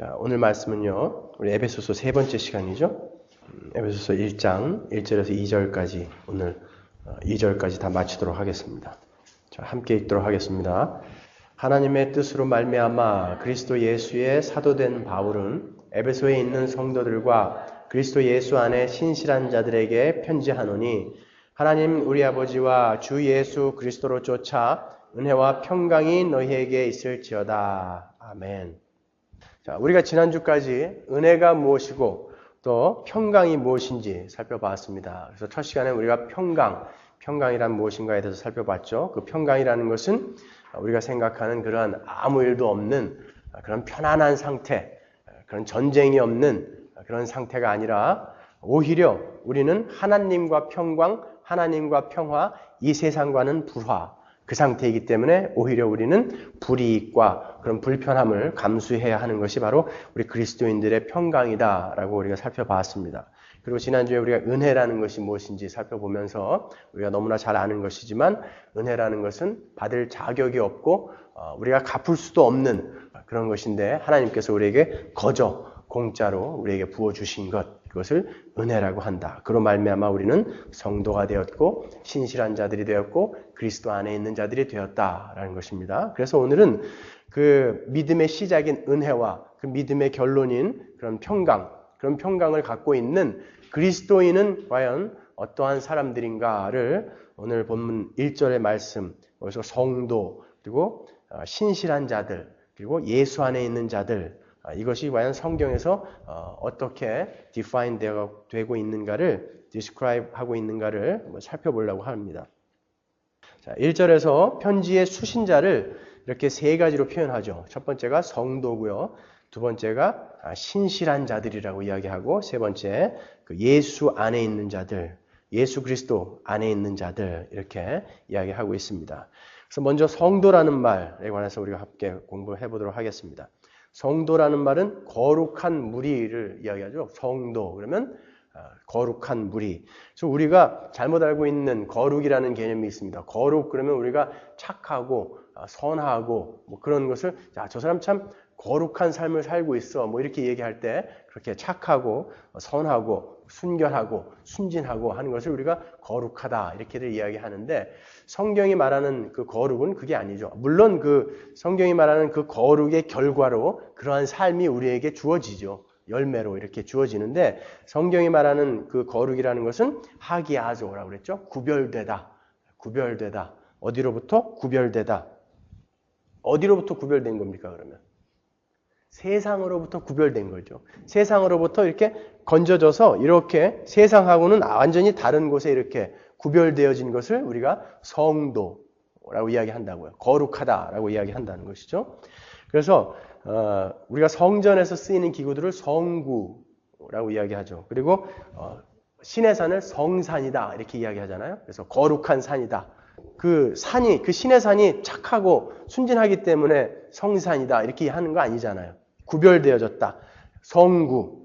자, 오늘 말씀은요, 우리 에베소서 세 번째 시간이죠. 에베소서 1장 1절에서 2절까지 오늘 2절까지 다 마치도록 하겠습니다. 자, 함께 읽도록 하겠습니다. 하나님의 뜻으로 말미암아 그리스도 예수의 사도된 바울은 에베소에 있는 성도들과 그리스도 예수 안에 신실한 자들에게 편지하노니 하나님 우리 아버지와 주 예수 그리스도로 쫓아 은혜와 평강이 너희에게 있을지어다. 아멘. 자, 우리가 지난주까지 은혜가 무엇이고 또 평강이 무엇인지 살펴봤습니다. 그래서 첫 시간에 우리가 평강이란 무엇인가에 대해서 살펴봤죠. 그 평강이라는 것은 우리가 생각하는 그런 아무 일도 없는 그런 편안한 상태, 그런 전쟁이 없는 그런 상태가 아니라 오히려 우리는 하나님과 평강, 하나님과 평화, 이 세상과는 불화, 그 상태이기 때문에 오히려 우리는 불이익과 그런 불편함을 감수해야 하는 것이 바로 우리 그리스도인들의 평강이다라고 우리가 살펴봤습니다. 그리고 지난주에 우리가 은혜라는 것이 무엇인지 살펴보면서 우리가 너무나 잘 아는 것이지만 은혜라는 것은 받을 자격이 없고 우리가 갚을 수도 없는 그런 것인데 하나님께서 우리에게 거저 공짜로 우리에게 부어주신 것, 그것을 은혜라고 한다. 그로 말미암아 우리는 성도가 되었고 신실한 자들이 되었고 그리스도 안에 있는 자들이 되었다라는 것입니다. 그래서 오늘은 그 믿음의 시작인 은혜와 그 믿음의 결론인 그런 평강을 갖고 있는 그리스도인은 과연 어떠한 사람들인가를 오늘 본문 1절의 말씀, 여기서 성도, 그리고 신실한 자들, 그리고 예수 안에 있는 자들, 이것이 과연 성경에서 어떻게 define 되고 있는가를, describe 하고 있는가를 살펴보려고 합니다. 자, 1절에서 편지의 수신자를 이렇게 세 가지로 표현하죠. 첫 번째가 성도고요. 두 번째가 신실한 자들이라고 이야기하고, 세 번째 그 예수 안에 있는 자들, 예수 그리스도 안에 있는 자들, 이렇게 이야기하고 있습니다. 그래서 먼저 성도라는 말에 관해서 우리가 함께 공부해 보도록 하겠습니다. 성도라는 말은 거룩한 무리를 이야기하죠. 성도 그러면 거룩한 무리. 그래서 우리가 잘못 알고 있는 거룩이라는 개념이 있습니다. 거룩 그러면 우리가 착하고 선하고 뭐 그런 것을 저 사람 참 거룩한 삶을 살고 있어 뭐 이렇게 얘기할 때 그렇게 착하고 선하고 순결하고 순진하고 하는 것을 우리가 거룩하다 이렇게들 이야기하는데 성경이 말하는 그 거룩은 그게 아니죠. 물론 그 성경이 말하는 그 거룩의 결과로 그러한 삶이 우리에게 주어지죠. 열매로 이렇게 주어지는데 성경이 말하는 그 거룩이라는 것은 하기야조라고 그랬죠. 구별되다. 어디로부터? 구별되다. 어디로부터 구별된 겁니까 그러면? 세상으로부터 구별된 거죠. 세상으로부터 이렇게 건져져서 이렇게 세상하고는 완전히 다른 곳에 이렇게 구별되어진 것을 우리가 성도라고 이야기한다고요. 거룩하다라고 이야기한다는 것이죠. 그래서 우리가 성전에서 쓰이는 기구들을 성구라고 이야기하죠. 그리고 신의 산을 성산이다 이렇게 이야기하잖아요. 그래서 거룩한 산이다. 그 신의 산이 착하고 순진하기 때문에 성산이다 이렇게 하는 거 아니잖아요. 구별되어졌다. 성구.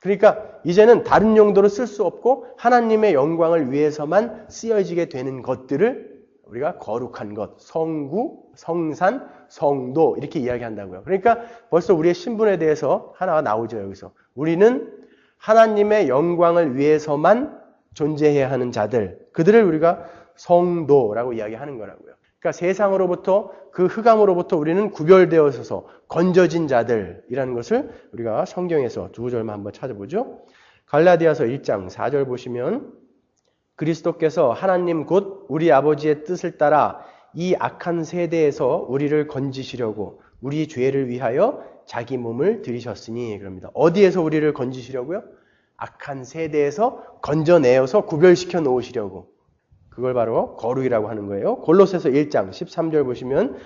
그러니까 이제는 다른 용도로 쓸 수 없고 하나님의 영광을 위해서만 쓰여지게 되는 것들을 우리가 거룩한 것, 성구, 성산, 성도 이렇게 이야기한다고요. 그러니까 벌써 우리의 신분에 대해서 하나가 나오죠. 여기서. 우리는 하나님의 영광을 위해서만 존재해야 하는 자들, 그들을 우리가 성도라고 이야기하는 거라고요. 그러니까 세상으로부터 그 흑암으로부터 우리는 구별되어서 건져진 자들이라는 것을 우리가 성경에서 두 구절만 한번 찾아보죠. 갈라디아서 1장 4절 보시면 그리스도께서 하나님 곧 우리 아버지의 뜻을 따라 이 악한 세대에서 우리를 건지시려고 우리 죄를 위하여 자기 몸을 들이셨으니 그럽니다. 어디에서 우리를 건지시려고요? 악한 세대에서 건져내어서 구별시켜 놓으시려고. 그걸 바로 거룩이라고 하는 거예요. 골로새서 1장 13절 보시면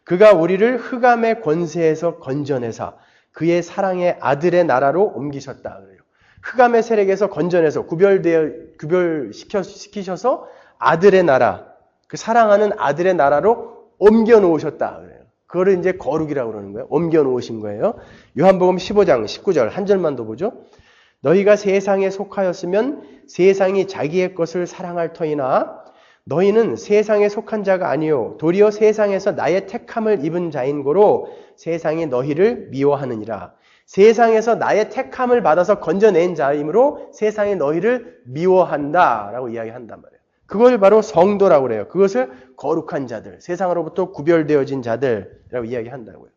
그가 우리를 흑암의 권세에서 건져내사 그의 사랑의 아들의 나라로 옮기셨다. 그래요. 흑암의 세력에서 건져내서 구별시키셔서 아들의 나라, 그 사랑하는 아들의 나라로 옮겨 놓으셨다. 그래요. 그거를 이제 거룩이라고 그러는 거예요. 옮겨 놓으신 거예요. 요한복음 15장 19절 한 절만 더 보죠. 너희가 세상에 속하였으면 세상이 자기의 것을 사랑할 터이나 너희는 세상에 속한 자가 아니요 도리어 세상에서 나의 택함을 입은 자인 고로 세상이 너희를 미워하느니라. 세상에서 나의 택함을 받아서 건져낸 자이므로 세상이 너희를 미워한다라고 이야기한단 말이에요. 그걸 바로 성도라고 그래요. 그것을 거룩한 자들, 세상으로부터 구별되어진 자들이라고 이야기한다고요.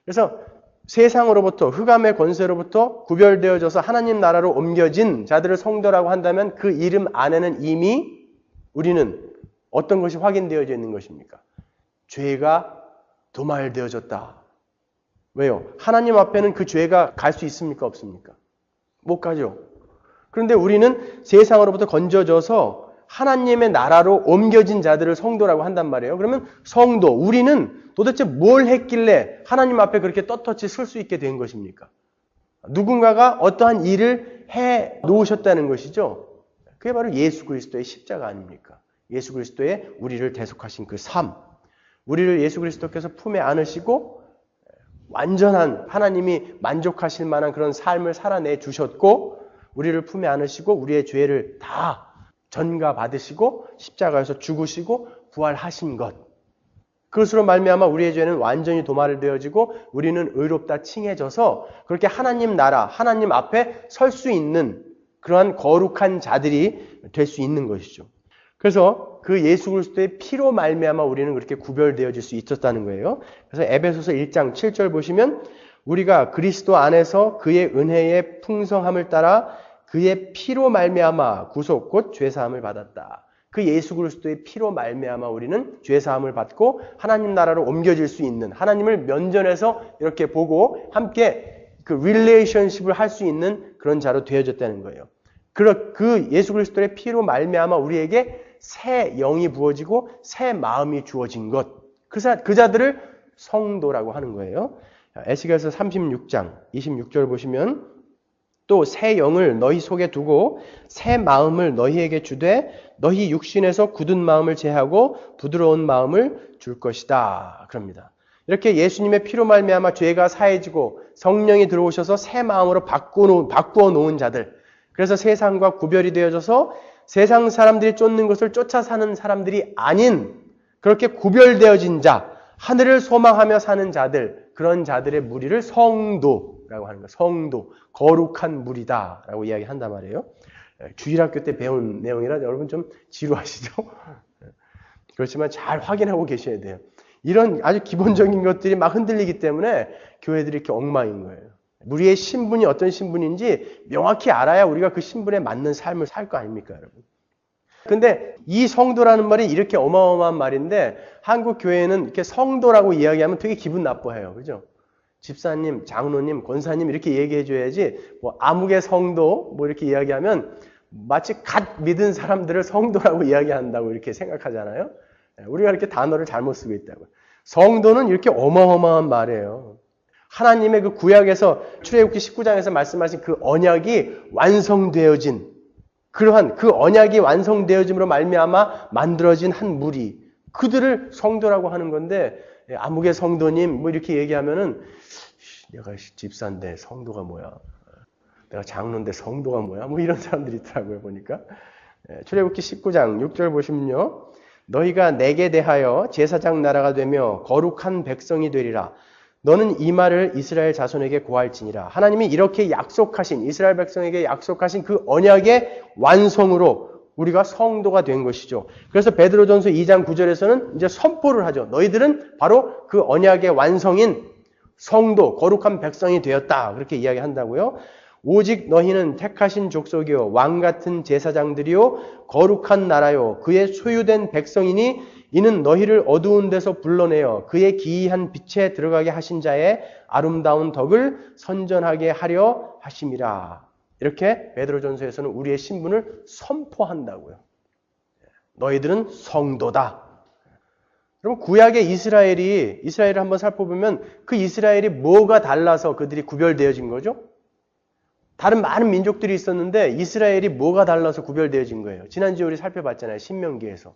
그래서 세상으로부터, 흑암의 권세로부터 구별되어져서 하나님 나라로 옮겨진 자들을 성도라고 한다면 그 이름 안에는 이미 우리는 어떤 것이 확인되어져 있는 것입니까? 죄가 도말되어졌다. 왜요? 하나님 앞에는 그 죄가 갈 수 있습니까? 없습니까? 못 가죠. 그런데 우리는 세상으로부터 건져져서 하나님의 나라로 옮겨진 자들을 성도라고 한단 말이에요. 그러면 성도, 우리는 도대체 뭘 했길래 하나님 앞에 그렇게 떳떳이 설 수 있게 된 것입니까? 누군가가 어떠한 일을 해 놓으셨다는 것이죠. 그게 바로 예수 그리스도의 십자가 아닙니까? 예수 그리스도의 우리를 대속하신 그 삶. 우리를 예수 그리스도께서 품에 안으시고 완전한 하나님이 만족하실 만한 그런 삶을 살아내 주셨고 우리를 품에 안으시고 우리의 죄를 다 전가받으시고 십자가에서 죽으시고 부활하신 것. 그것으로 말미암아 우리의 죄는 완전히 도말되어지고 우리는 의롭다 칭해져서 그렇게 하나님 나라, 하나님 앞에 설 수 있는 그러한 거룩한 자들이 될 수 있는 것이죠. 그래서 그 예수 그리스도의 피로 말미암아 우리는 그렇게 구별되어질 수 있었다는 거예요. 그래서 에베소서 1장 7절 보시면 우리가 그리스도 안에서 그의 은혜의 풍성함을 따라 그의 피로 말미암아 구속 곧 죄사함을 받았다. 그 예수 그리스도의 피로 말미암아 우리는 죄사함을 받고 하나님 나라로 옮겨질 수 있는 하나님을 면전에서 이렇게 보고 함께 그 릴레이션십을 할 수 있는 그런 자로 되어졌다는 거예요. 그 예수 그리스도의 피로 말미암아 우리에게 새 영이 부어지고 새 마음이 주어진 것. 그 자들을 성도라고 하는 거예요. 에스겔서 36장 26절 보시면 또 새 영을 너희 속에 두고 새 마음을 너희에게 주되 너희 육신에서 굳은 마음을 제하고 부드러운 마음을 줄 것이다. 그럽니다. 이렇게 예수님의 피로 말미암아 죄가 사해지고 성령이 들어오셔서 새 마음으로 바꾸어 놓은 자들. 그래서 세상과 구별이 되어져서 세상 사람들이 쫓는 것을 쫓아 사는 사람들이 아닌 그렇게 구별되어진 자, 하늘을 소망하며 사는 자들, 그런 자들의 무리를 성도라고 하는 거예요. 성도, 거룩한 무리다라고 이야기한단 말이에요. 주일학교 때 배운 내용이라 여러분 좀 지루하시죠? 그렇지만 잘 확인하고 계셔야 돼요. 이런 아주 기본적인 것들이 막 흔들리기 때문에 교회들이 이렇게 엉망인 거예요. 우리의 신분이 어떤 신분인지 명확히 알아야 우리가 그 신분에 맞는 삶을 살 거 아닙니까, 여러분? 근데 이 성도라는 말이 이렇게 어마어마한 말인데 한국 교회는 이렇게 성도라고 이야기하면 되게 기분 나빠해요. 그죠? 집사님, 장로님, 권사님 이렇게 얘기해 줘야지 뭐 아무개 성도 뭐 이렇게 이야기하면 마치 갓 믿은 사람들을 성도라고 이야기한다고 이렇게 생각하잖아요. 우리가 이렇게 단어를 잘못 쓰고 있다고요. 성도는 이렇게 어마어마한 말이에요. 하나님의 그 구약에서 출애굽기 19장에서 말씀하신 그 언약이 완성되어진 그러한 그 언약이 완성되어짐으로 말미암아 만들어진 한 무리 그들을 성도라고 하는 건데 아무개 성도님 뭐 이렇게 얘기하면은 내가 집사인데 성도가 뭐야? 내가 장로인데 성도가 뭐야? 뭐 이런 사람들이 있더라고요 보니까. 출애굽기 19장 6절 보시면요. 너희가 내게 대하여 제사장 나라가 되며 거룩한 백성이 되리라. 너는 이 말을 이스라엘 자손에게 고할지니라. 하나님이 이렇게 약속하신 이스라엘 백성에게 약속하신 그 언약의 완성으로 우리가 성도가 된 것이죠. 그래서 베드로전서 2장 9절에서는 이제 선포를 하죠. 너희들은 바로 그 언약의 완성인 성도, 거룩한 백성이 되었다. 그렇게 이야기한다고요. 오직 너희는 택하신 족속이요 왕 같은 제사장들이요 거룩한 나라요 그의 소유된 백성이니 이는 너희를 어두운 데서 불러내어 그의 기이한 빛에 들어가게 하신 자의 아름다운 덕을 선전하게 하려 하심이라. 이렇게 베드로전서에서는 우리의 신분을 선포한다고요. 너희들은 성도다. 그럼 구약의 이스라엘을 한번 살펴보면 그 이스라엘이 뭐가 달라서 그들이 구별되어진 거죠? 다른 많은 민족들이 있었는데 이스라엘이 뭐가 달라서 구별되어진 거예요? 지난주에 우리 살펴봤잖아요. 신명기에서.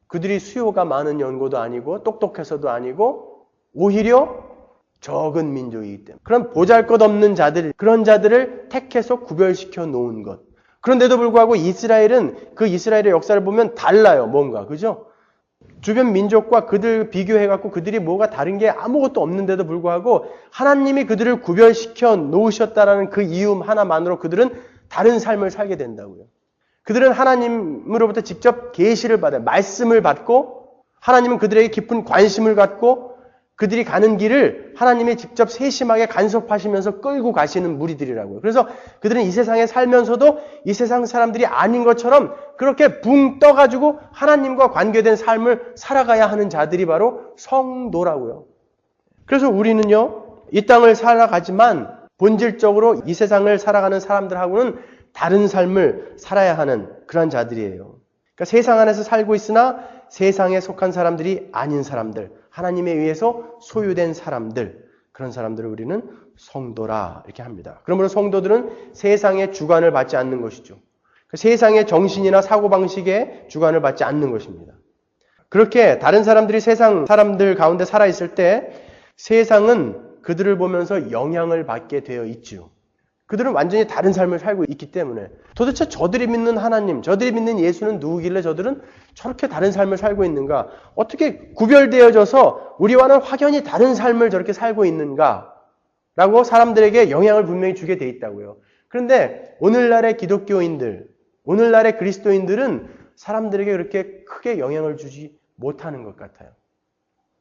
그들이 수요가 많은 연고도 아니고 똑똑해서도 아니고 오히려 적은 민족이기 때문에 그런 보잘것없는 자들, 그런 자들을 택해서 구별시켜 놓은 것. 그런데도 불구하고 이스라엘은 그 이스라엘의 역사를 보면 달라요. 뭔가. 그죠? 주변 민족과 그들 비교해갖고 그들이 뭐가 다른 게 아무것도 없는데도 불구하고 하나님이 그들을 구별시켜 놓으셨다라는 그 이유 하나만으로 그들은 다른 삶을 살게 된다고요. 그들은 하나님으로부터 직접 계시를 받아요. 말씀을 받고 하나님은 그들에게 깊은 관심을 갖고 그들이 가는 길을 하나님이 직접 세심하게 간섭하시면서 끌고 가시는 무리들이라고요. 그래서 그들은 이 세상에 살면서도 이 세상 사람들이 아닌 것처럼 그렇게 붕 떠가지고 하나님과 관계된 삶을 살아가야 하는 자들이 바로 성도라고요. 그래서 우리는요, 이 땅을 살아가지만 본질적으로 이 세상을 살아가는 사람들하고는 다른 삶을 살아야 하는 그런 자들이에요. 그러니까 세상 안에서 살고 있으나 세상에 속한 사람들이 아닌 사람들, 하나님에 의해서 소유된 사람들, 그런 사람들을 우리는 성도라 이렇게 합니다. 그러므로 성도들은 세상의 주관을 받지 않는 것이죠. 세상의 정신이나 사고방식에 주관을 받지 않는 것입니다. 그렇게 다른 사람들이 세상 사람들 가운데 살아있을 때 세상은 그들을 보면서 영향을 받게 되어 있죠. 그들은 완전히 다른 삶을 살고 있기 때문에 도대체 저들이 믿는 하나님, 저들이 믿는 예수는 누구길래 저들은 저렇게 다른 삶을 살고 있는가? 어떻게 구별되어져서 우리와는 확연히 다른 삶을 저렇게 살고 있는가? 라고 사람들에게 영향을 분명히 주게 돼 있다고요. 그런데 오늘날의 기독교인들, 오늘날의 그리스도인들은 사람들에게 그렇게 크게 영향을 주지 못하는 것 같아요.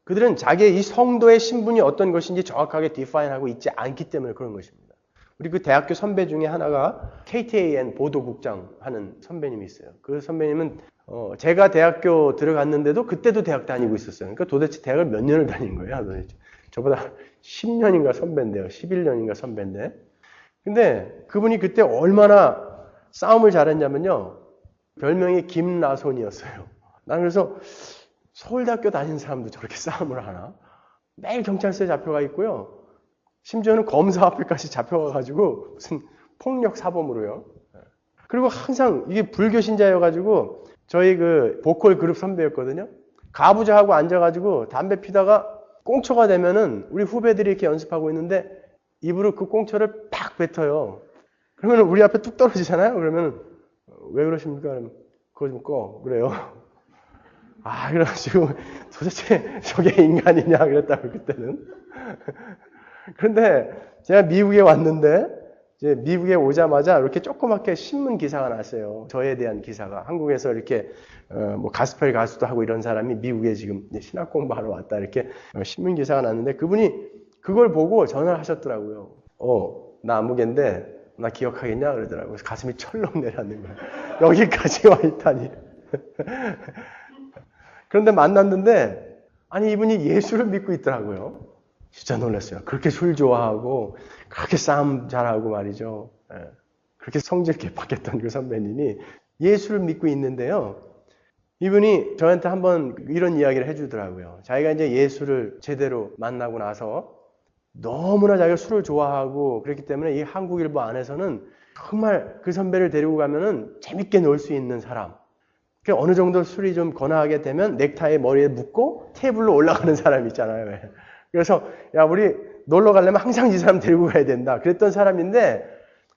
그들은 자기의 이 성도의 신분이 어떤 것인지 정확하게 디파인하고 있지 않기 때문에 그런 것입니다. 우리 그 대학교 선배 중에 하나가 KTAN 보도국장 하는 선배님이 있어요. 그 선배님은 제가 대학교 들어갔는데도 그때도 대학 다니고 있었어요. 그러니까 도대체 대학을 몇 년을 다닌 거예요? 도대체. 저보다 10년인가 선배인데요. 11년인가 선배인데. 근데 그분이 그때 얼마나 싸움을 잘했냐면요. 별명이 김나손이었어요. 나는 그래서 서울대학교 다닌 사람도 저렇게 싸움을 하나? 매일 경찰서에 잡혀가 있고요. 심지어는 검사 앞에까지 잡혀가가지고 무슨 폭력 사범으로요. 그리고 항상 이게 불교 신자여가지고 저희 그 보컬 그룹 선배였거든요. 가부좌하고 앉아가지고 담배 피다가 꽁초가 되면은 우리 후배들이 이렇게 연습하고 있는데 입으로 그 꽁초를 팍 뱉어요. 그러면 우리 앞에 뚝 떨어지잖아요. 그러면 왜 그러십니까? 그러면 그거 좀 꺼. 그래요. 아, 그래가지고 도대체 저게 인간이냐 그랬다고 그때는. 그런데 제가 미국에 왔는데 이제 미국에 오자마자 이렇게 조그맣게 신문 기사가 났어요. 저에 대한 기사가. 한국에서 이렇게 뭐 가스펠 가수도 하고 이런 사람이 미국에 지금 신학 공부하러 왔다 이렇게 신문 기사가 났는데 그분이 그걸 보고 전화를 하셨더라고요. 나 아무개인데 나 기억하겠냐 그러더라고요. 그래서 가슴이 철렁 내려앉는 거예요. 여기까지 와 있다니. 그런데 만났는데 아니 이분이 예수를 믿고 있더라고요. 진짜 놀랐어요. 그렇게 술 좋아하고 그렇게 싸움 잘하고 말이죠. 그렇게 성질 개팍했던 그 선배님이 예수를 믿고 있는데요. 이분이 저한테 한번 이런 이야기를 해주더라고요. 자기가 이제 예수를 제대로 만나고 나서 너무나 자기가 술을 좋아하고 그렇기 때문에 이 한국일보 안에서는 정말 그 선배를 데리고 가면은 재밌게 놀 수 있는 사람. 어느 정도 술이 좀 권하게 되면 넥타이 머리에 묶고 테이블로 올라가는 사람 있잖아요. 그래서 야 우리 놀러 가려면 항상 이 사람 데리고 가야 된다. 그랬던 사람인데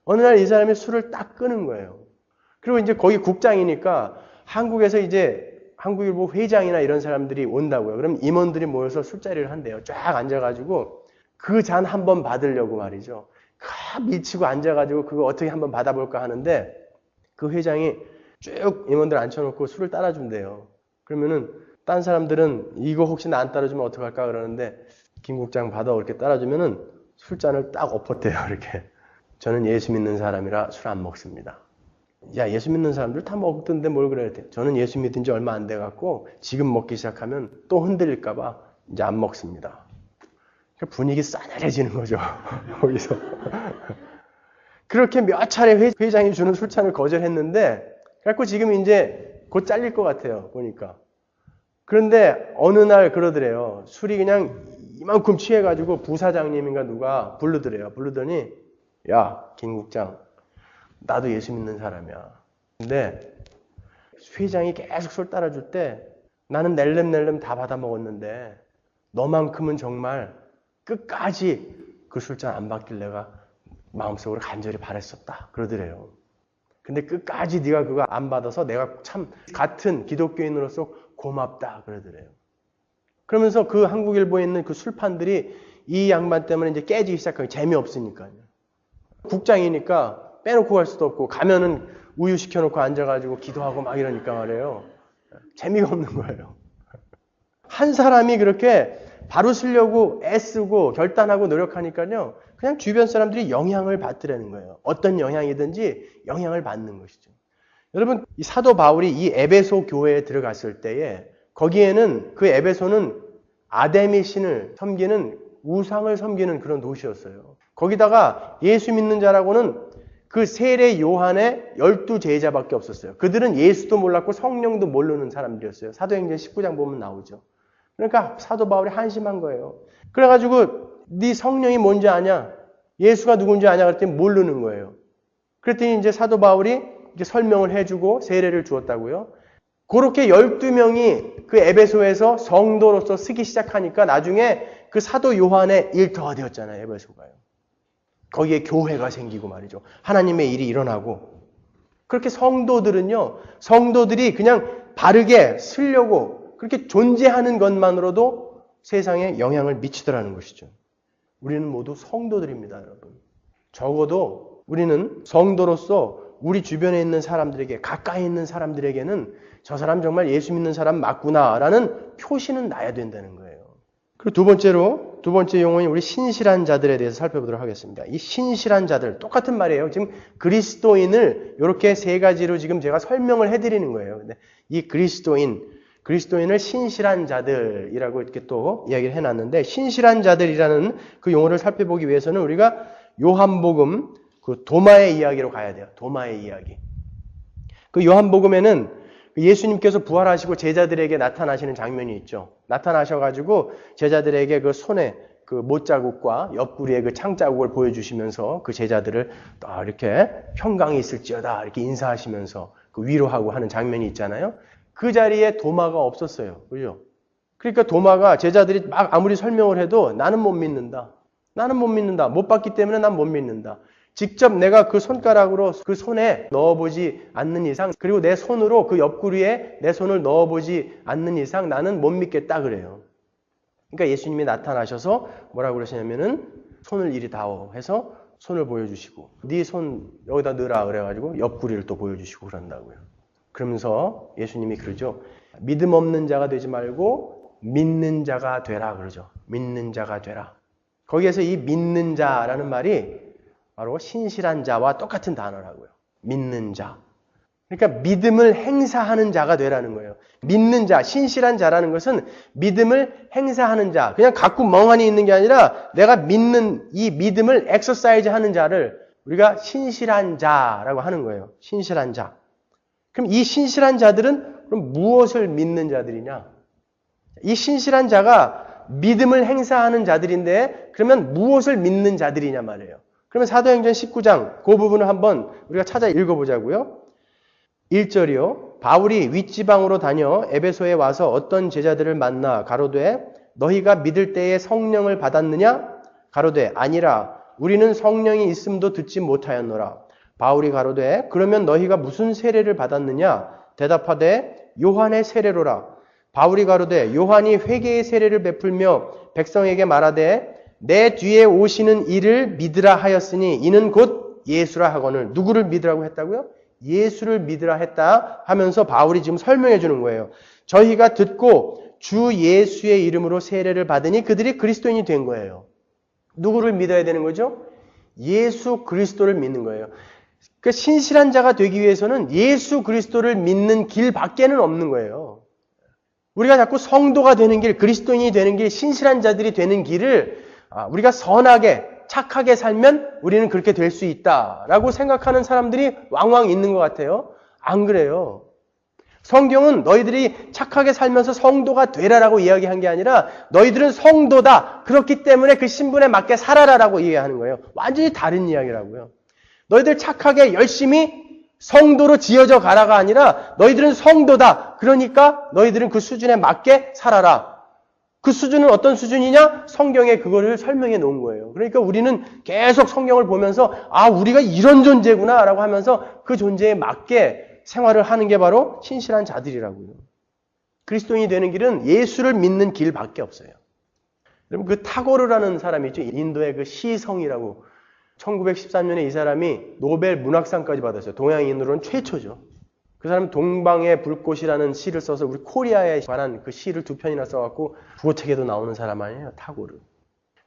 어느 날 이 사람이 술을 딱 끄는 거예요. 그리고 이제 거기 국장이니까 한국에서 이제 한국일보 회장이나 이런 사람들이 온다고요. 그럼 임원들이 모여서 술자리를 한대요. 쫙 앉아가지고 그 잔 한번 받으려고 말이죠. 미치고 앉아가지고 그거 어떻게 한번 받아볼까 하는데 그 회장이 쭉 임원들 앉혀놓고 술을 따라준대요. 그러면은 딴 사람들은 이거 혹시 나 안 따라주면 어떡할까 그러는데 김 국장 받아 이렇게 따라주면은 술잔을 딱 엎었대요. 이렇게. 저는 예수 믿는 사람이라 술 안 먹습니다. 야 예수 믿는 사람들 다 먹던데 뭘 그래야 돼. 저는 예수 믿은 지 얼마 안 돼갖고 지금 먹기 시작하면 또 흔들릴까 봐 이제 안 먹습니다. 분위기 싸늘해지는 거죠. 거기서. 그렇게 몇 차례 회장이 주는 술잔을 거절했는데 그래갖고 지금 이제 곧 잘릴 것 같아요. 보니까. 그런데 어느 날 그러더래요. 술이 그냥 이만큼 취해가지고 부사장님인가 누가 부르더래요. 부르더니 야 김 국장 나도 예수 믿는 사람이야. 근데 회장이 계속 술 따라줄 때 나는 낼름 다 받아 먹었는데 너만큼은 정말 끝까지 그 술잔 안 받길 내가 마음속으로 간절히 바랬었다. 그러더래요. 근데 끝까지 네가 그거 안 받아서 내가 참 같은 기독교인으로서 고맙다 그러더래요. 그러면서 그 한국일보에 있는 그 술판들이 이 양반 때문에 이제 깨지기 시작하고 재미없으니까요. 국장이니까 빼놓고 갈 수도 없고 가면은 우유 시켜놓고 앉아가지고 기도하고 막 이러니까 말이에요. 재미가 없는 거예요. 한 사람이 그렇게 바로 쓰려고 애쓰고 결단하고 노력하니까요. 그냥 주변 사람들이 영향을 받더라는 거예요. 어떤 영향이든지 영향을 받는 것이죠. 여러분, 이 사도 바울이 이 에베소 교회에 들어갔을 때에 거기에는 그 에베소는 아데미 신을 섬기는 우상을 섬기는 그런 도시였어요. 거기다가 예수 믿는 자라고는 그 세례 요한의 12제자밖에 없었어요. 그들은 예수도 몰랐고 성령도 모르는 사람들이었어요. 사도행전 19장 보면 나오죠. 그러니까 사도 바울이 한심한 거예요. 그래가지고 네 성령이 뭔지 아냐? 예수가 누군지 아냐? 그랬더니 모르는 거예요. 그랬더니 이제 사도 바울이 이제 설명을 해주고 세례를 주었다고요. 그렇게 12명이 그 에베소에서 성도로서 쓰기 시작하니까 나중에 그 사도 요한의 일터가 되었잖아요. 에베소가요. 거기에 교회가 생기고 말이죠. 하나님의 일이 일어나고. 그렇게 성도들이 그냥 바르게 쓰려고 그렇게 존재하는 것만으로도 세상에 영향을 미치더라는 것이죠. 우리는 모두 성도들입니다, 여러분. 적어도 우리는 성도로서 우리 주변에 있는 사람들에게, 가까이 있는 사람들에게는 저 사람 정말 예수 믿는 사람 맞구나라는 표시는 나야 된다는 거예요. 그리고 두 번째 용어인 우리 신실한 자들에 대해서 살펴보도록 하겠습니다. 이 신실한 자들, 똑같은 말이에요. 지금 그리스도인을 이렇게 세 가지로 지금 제가 설명을 해드리는 거예요. 근데 이 그리스도인을 신실한 자들이라고 이렇게 또 이야기를 해놨는데, 신실한 자들이라는 그 용어를 살펴보기 위해서는 우리가 요한복음 그 도마의 이야기로 가야 돼요. 도마의 이야기. 그 요한복음에는 예수님께서 부활하시고 제자들에게 나타나시는 장면이 있죠. 나타나셔가지고 제자들에게 그 손에 그 못자국과 옆구리에 그 창자국을 보여주시면서 그 제자들을 이렇게 평강이 있을지어다 이렇게 인사하시면서 그 위로하고 하는 장면이 있잖아요. 그 자리에 도마가 없었어요. 그죠? 그러니까 도마가 제자들이 막 아무리 설명을 해도 나는 못 믿는다. 나는 못 믿는다. 못 봤기 때문에 난 못 믿는다. 직접 내가 그 손가락으로 그 손에 넣어보지 않는 이상, 그리고 내 손으로 그 옆구리에 내 손을 넣어보지 않는 이상 나는 못 믿겠다 그래요. 그러니까 예수님이 나타나셔서 뭐라고 그러시냐면은 손을 이리 다오 해서 손을 보여주시고 네 손 여기다 넣으라 그래가지고 옆구리를 또 보여주시고 그런다고요. 그러면서 예수님이 그러죠. 믿음 없는 자가 되지 말고 믿는 자가 되라 그러죠. 믿는 자가 되라. 거기에서 이 믿는 자라는 말이 바로 신실한 자와 똑같은 단어라고요. 믿는 자. 그러니까 믿음을 행사하는 자가 되라는 거예요. 믿는 자, 신실한 자라는 것은 믿음을 행사하는 자. 그냥 갖고 멍하니 있는 게 아니라 내가 믿는 이 믿음을 엑서사이즈 하는 자를 우리가 신실한 자라고 하는 거예요. 신실한 자. 그럼 이 신실한 자들은 그럼 무엇을 믿는 자들이냐? 이 신실한 자가 믿음을 행사하는 자들인데 그러면 무엇을 믿는 자들이냐 말이에요. 그러면 사도행전 19장 그 부분을 한번 우리가 찾아 읽어보자고요. 1절이요. 바울이 윗지방으로 다녀 에베소에 와서 어떤 제자들을 만나 가로되 너희가 믿을 때에 성령을 받았느냐? 가로되 아니라 우리는 성령이 있음도 듣지 못하였노라. 바울이 가로되 그러면 너희가 무슨 세례를 받았느냐? 대답하되 요한의 세례로라. 바울이 가로되 요한이 회개의 세례를 베풀며 백성에게 말하되 내 뒤에 오시는 이를 믿으라 하였으니 이는 곧 예수라 하거늘. 누구를 믿으라고 했다고요? 예수를 믿으라 했다 하면서 바울이 지금 설명해 주는 거예요. 저희가 듣고 주 예수의 이름으로 세례를 받으니 그들이 그리스도인이 된 거예요. 누구를 믿어야 되는 거죠? 예수 그리스도를 믿는 거예요. 그러니까 신실한 자가 되기 위해서는 예수 그리스도를 믿는 길밖에는 없는 거예요. 우리가 자꾸 성도가 되는 길, 그리스도인이 되는 길, 신실한 자들이 되는 길을 우리가 선하게, 착하게 살면 우리는 그렇게 될 수 있다라고 생각하는 사람들이 왕왕 있는 것 같아요. 안 그래요. 성경은 너희들이 착하게 살면서 성도가 되라라고 이야기한 게 아니라 너희들은 성도다. 그렇기 때문에 그 신분에 맞게 살아라라고 이야기하는 거예요. 완전히 다른 이야기라고요. 너희들 착하게 열심히 성도로 지어져 가라가 아니라 너희들은 성도다. 그러니까 너희들은 그 수준에 맞게 살아라. 그 수준은 어떤 수준이냐? 성경에 그거를 설명해 놓은 거예요. 그러니까 우리는 계속 성경을 보면서 우리가 이런 존재구나 라고 하면서 그 존재에 맞게 생활을 하는 게 바로 신실한 자들이라고요. 그리스도인이 되는 길은 예수를 믿는 길밖에 없어요. 여러분 그 타고르라는 사람이 있죠. 인도의 그 시성이라고 1913년에 이 사람이 노벨 문학상까지 받았어요. 동양인으로는 최초죠. 그 사람은 동방의 불꽃이라는 시를 써서 우리 코리아에 관한 그 시를 2편이나 써갖고 국어책에도 나오는 사람 아니에요. 타고르.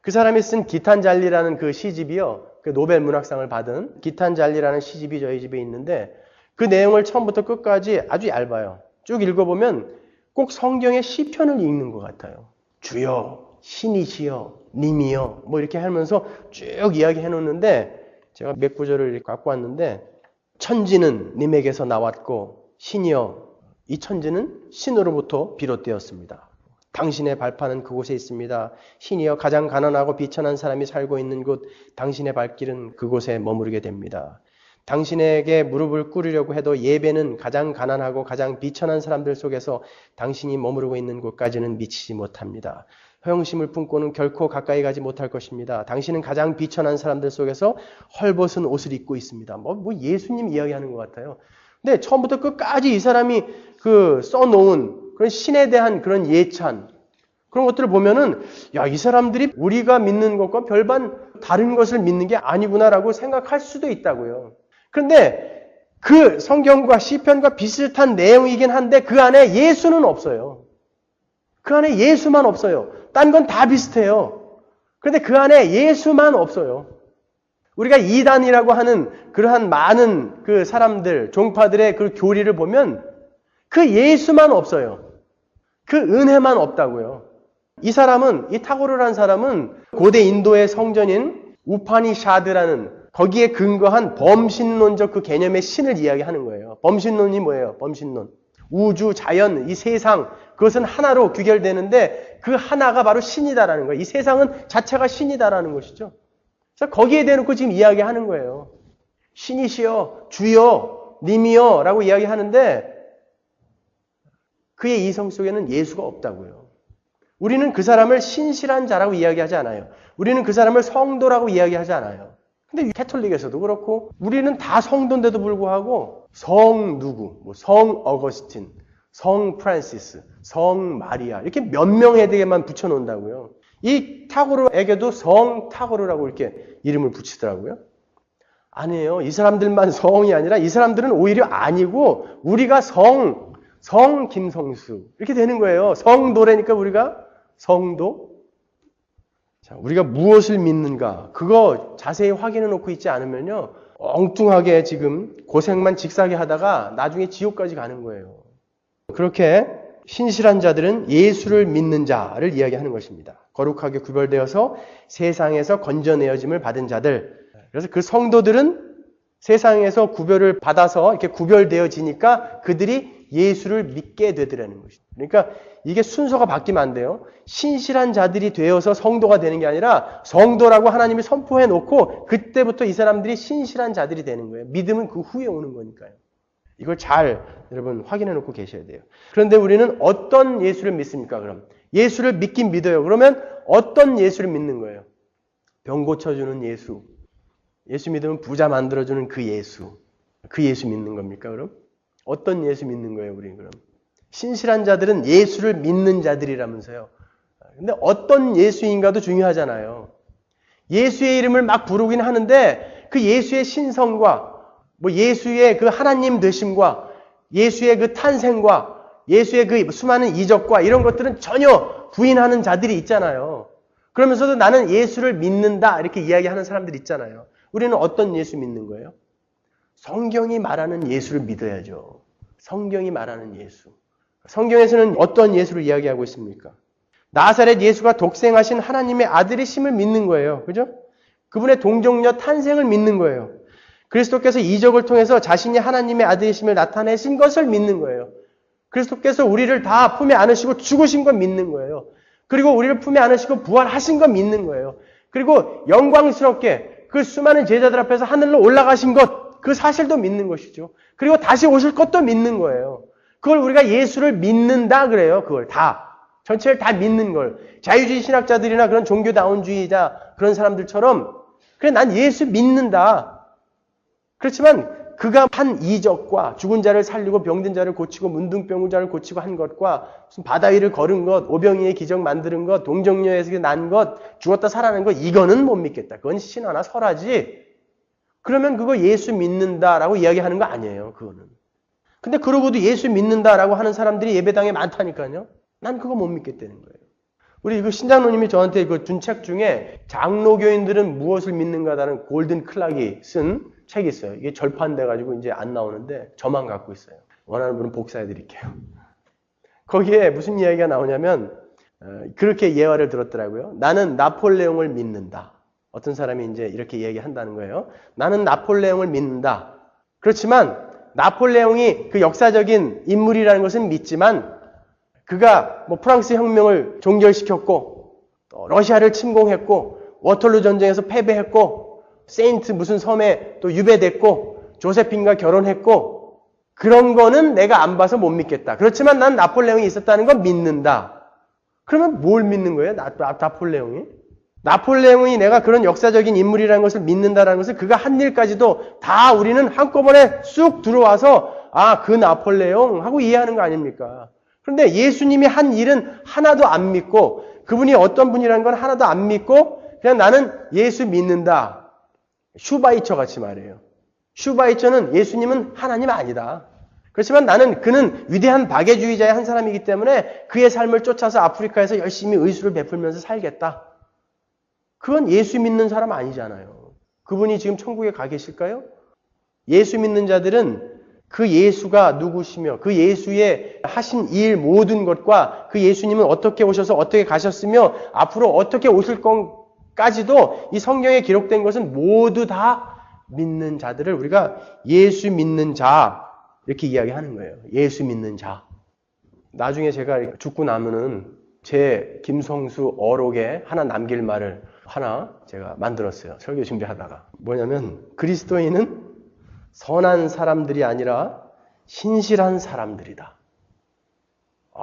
그 사람이 쓴 기탄잘리라는 그 시집이요. 그 노벨 문학상을 받은 기탄잘리라는 시집이 저희 집에 있는데 그 내용을 처음부터 끝까지 아주 얇아요. 쭉 읽어보면 꼭 성경의 시편을 읽는 것 같아요. 주여, 신이시여, 님이여 뭐 이렇게 하면서 쭉 이야기해 놓는데 제가 몇 구절을 갖고 왔는데 천지는 님에게서 나왔고 신이여 이 천지는 신으로부터 비롯되었습니다. 당신의 발판은 그곳에 있습니다. 신이여 가장 가난하고 비천한 사람이 살고 있는 곳 당신의 발길은 그곳에 머무르게 됩니다. 당신에게 무릎을 꿇으려고 해도 예배는 가장 가난하고 가장 비천한 사람들 속에서 당신이 머무르고 있는 곳까지는 미치지 못합니다. 허영심을 품고는 결코 가까이 가지 못할 것입니다. 당신은 가장 비천한 사람들 속에서 헐벗은 옷을 입고 있습니다. 뭐 예수님 이야기하는 것 같아요. 근데 처음부터 끝까지 이 사람이 그 써놓은 그런 신에 대한 그런 예찬 그런 것들을 보면은 야, 이 사람들이 우리가 믿는 것과 별반 다른 것을 믿는 게 아니구나라고 생각할 수도 있다고요. 그런데 그 성경과 시편과 비슷한 내용이긴 한데 그 안에 예수는 없어요. 그 안에 예수만 없어요. 딴 건 다 비슷해요. 그런데 그 안에 예수만 없어요. 우리가 이단이라고 하는 그러한 많은 그 사람들, 종파들의 그 교리를 보면 그 예수만 없어요. 그 은혜만 없다고요. 이 사람은, 이 타고르라는 사람은 고대 인도의 성전인 우파니샤드라는 거기에 근거한 범신론적 그 개념의 신을 이야기하는 거예요. 범신론이 뭐예요? 범신론. 우주, 자연, 이 세상 그것은 하나로 규결되는데 그 하나가 바로 신이다라는 거예요. 이 세상은 자체가 신이다라는 것이죠. 그래서 거기에 대놓고 지금 이야기하는 거예요. 신이시여, 주여, 님이여 라고 이야기하는데 그의 이성 속에는 예수가 없다고요. 우리는 그 사람을 신실한 자라고 이야기하지 않아요. 우리는 그 사람을 성도라고 이야기하지 않아요. 근데 캐톨릭에서도 그렇고 우리는 다 성도인데도 불구하고 성 누구, 뭐 성 어거스틴, 성 프란시스, 성 마리아 이렇게 몇 명에게만 붙여놓는다고요. 이 타고르에게도 성 타고르라고 이렇게 이름을 붙이더라고요. 아니에요. 이 사람들만 성이 아니라 이 사람들은 오히려 아니고 우리가 성 김성수 이렇게 되는 거예요. 성도라니까 우리가 성도. 자, 우리가 무엇을 믿는가 그거 자세히 확인해 놓고 있지 않으면요. 엉뚱하게 지금 고생만 직사게 하다가 나중에 지옥까지 가는 거예요. 그렇게 신실한 자들은 예수를 믿는 자를 이야기하는 것입니다. 거룩하게 구별되어서 세상에서 건져내어짐을 받은 자들. 그래서 그 성도들은 세상에서 구별을 받아서 이렇게 구별되어지니까 그들이 예수를 믿게 되더라는 것입니다. 그러니까 이게 순서가 바뀌면 안 돼요. 신실한 자들이 되어서 성도가 되는 게 아니라 성도라고 하나님이 선포해 놓고 그때부터 이 사람들이 신실한 자들이 되는 거예요. 믿음은 그 후에 오는 거니까요. 이걸 잘 여러분 확인해 놓고 계셔야 돼요. 그런데 우리는 어떤 예수를 믿습니까? 그럼 예수를 믿긴 믿어요. 그러면 어떤 예수를 믿는 거예요? 병 고쳐주는 예수. 예수 믿으면 부자 만들어주는 그 예수. 그 예수 믿는 겁니까? 그럼 어떤 예수 믿는 거예요? 우리는 그럼 신실한 자들은 예수를 믿는 자들이라면서요. 근데 어떤 예수인가도 중요하잖아요. 예수의 이름을 막 부르긴 하는데 그 예수의 신성과 뭐 예수의 그 하나님 되심과 예수의 그 탄생과 예수의 그 수많은 이적과 이런 것들은 전혀 부인하는 자들이 있잖아요. 그러면서도 나는 예수를 믿는다 이렇게 이야기하는 사람들 있잖아요. 우리는 어떤 예수 믿는 거예요? 성경이 말하는 예수를 믿어야죠. 성경이 말하는 예수. 성경에서는 어떤 예수를 이야기하고 있습니까? 나사렛 예수가 독생하신 하나님의 아들이심을 믿는 거예요. 그죠? 그분의 동정녀 탄생을 믿는 거예요. 그리스도께서 이적을 통해서 자신이 하나님의 아들이심을 나타내신 것을 믿는 거예요. 그리스도께서 우리를 다 품에 안으시고 죽으신 거 믿는 거예요. 그리고 우리를 품에 안으시고 부활하신 거 믿는 거예요. 그리고 영광스럽게 그 수많은 제자들 앞에서 하늘로 올라가신 것, 그 사실도 믿는 것이죠. 그리고 다시 오실 것도 믿는 거예요. 그걸 우리가 예수를 믿는다 그래요. 그걸 다. 전체를 다 믿는 걸. 자유주의 신학자들이나 그런 종교다운주의자 그런 사람들처럼 그래 난 예수 믿는다. 그렇지만 그가 한 이적과 죽은 자를 살리고 병든 자를 고치고 문둥병 자를 고치고 한 것과 무슨 바다 위를 걸은 것, 오병이의 기적 만드는 것, 동정녀에서 난 것, 죽었다 살아난 것, 이거는 못 믿겠다. 그건 신화나 설화지. 그러면 그거 예수 믿는다라고 이야기하는 거 아니에요. 그거는. 근데 그러고도 예수 믿는다라고 하는 사람들이 예배당에 많다니까요. 난 그거 못 믿겠다는 거예요. 우리 그 신장로님이 저한테 그 준 책 중에 장로교인들은 무엇을 믿는가라는 골든 클락이 쓴 책이 있어요. 이게 절판돼가지고 이제 안 나오는데 저만 갖고 있어요. 원하는 분은 복사해 드릴게요. 거기에 무슨 이야기가 나오냐면 그렇게 예화를 들었더라고요. 나는 나폴레옹을 믿는다. 어떤 사람이 이제 이렇게 얘기한다는 거예요. 나는 나폴레옹을 믿는다. 그렇지만 나폴레옹이 그 역사적인 인물이라는 것은 믿지만 그가 뭐 프랑스 혁명을 종결시켰고 또 러시아를 침공했고 워털루 전쟁에서 패배했고 세인트 무슨 섬에 또 유배됐고 조세핀과 결혼했고 그런 거는 내가 안 봐서 못 믿겠다. 그렇지만 난 나폴레옹이 있었다는 건 믿는다. 그러면 뭘 믿는 거예요? 나폴레옹이? 나폴레옹이 내가 그런 역사적인 인물이라는 것을 믿는다는 것을 그가 한 일까지도 다 우리는 한꺼번에 쑥 들어와서 아, 그 나폴레옹 하고 이해하는 거 아닙니까? 그런데 예수님이 한 일은 하나도 안 믿고 그분이 어떤 분이라는 건 하나도 안 믿고 그냥 나는 예수 믿는다. 슈바이처 같이 말해요. 슈바이처는 예수님은 하나님 아니다. 그렇지만 그는 위대한 박애주의자의 한 사람이기 때문에 그의 삶을 쫓아서 아프리카에서 열심히 의술을 베풀면서 살겠다. 그건 예수 믿는 사람 아니잖아요. 그분이 지금 천국에 가 계실까요? 예수 믿는 자들은 그 예수가 누구시며 그 예수의 하신 일 모든 것과 그 예수님은 어떻게 오셔서 어떻게 가셨으며 앞으로 어떻게 오실 것까지도 이 성경에 기록된 것은 모두 다 믿는 자들을 우리가 예수 믿는 자 이렇게 이야기하는 거예요. 예수 믿는 자. 나중에 제가 죽고 나면은 제 김성수 어록에 하나 남길 말을 하나 제가 만들었어요. 설교 준비하다가. 뭐냐면 그리스도인은 선한 사람들이 아니라 신실한 사람들이다.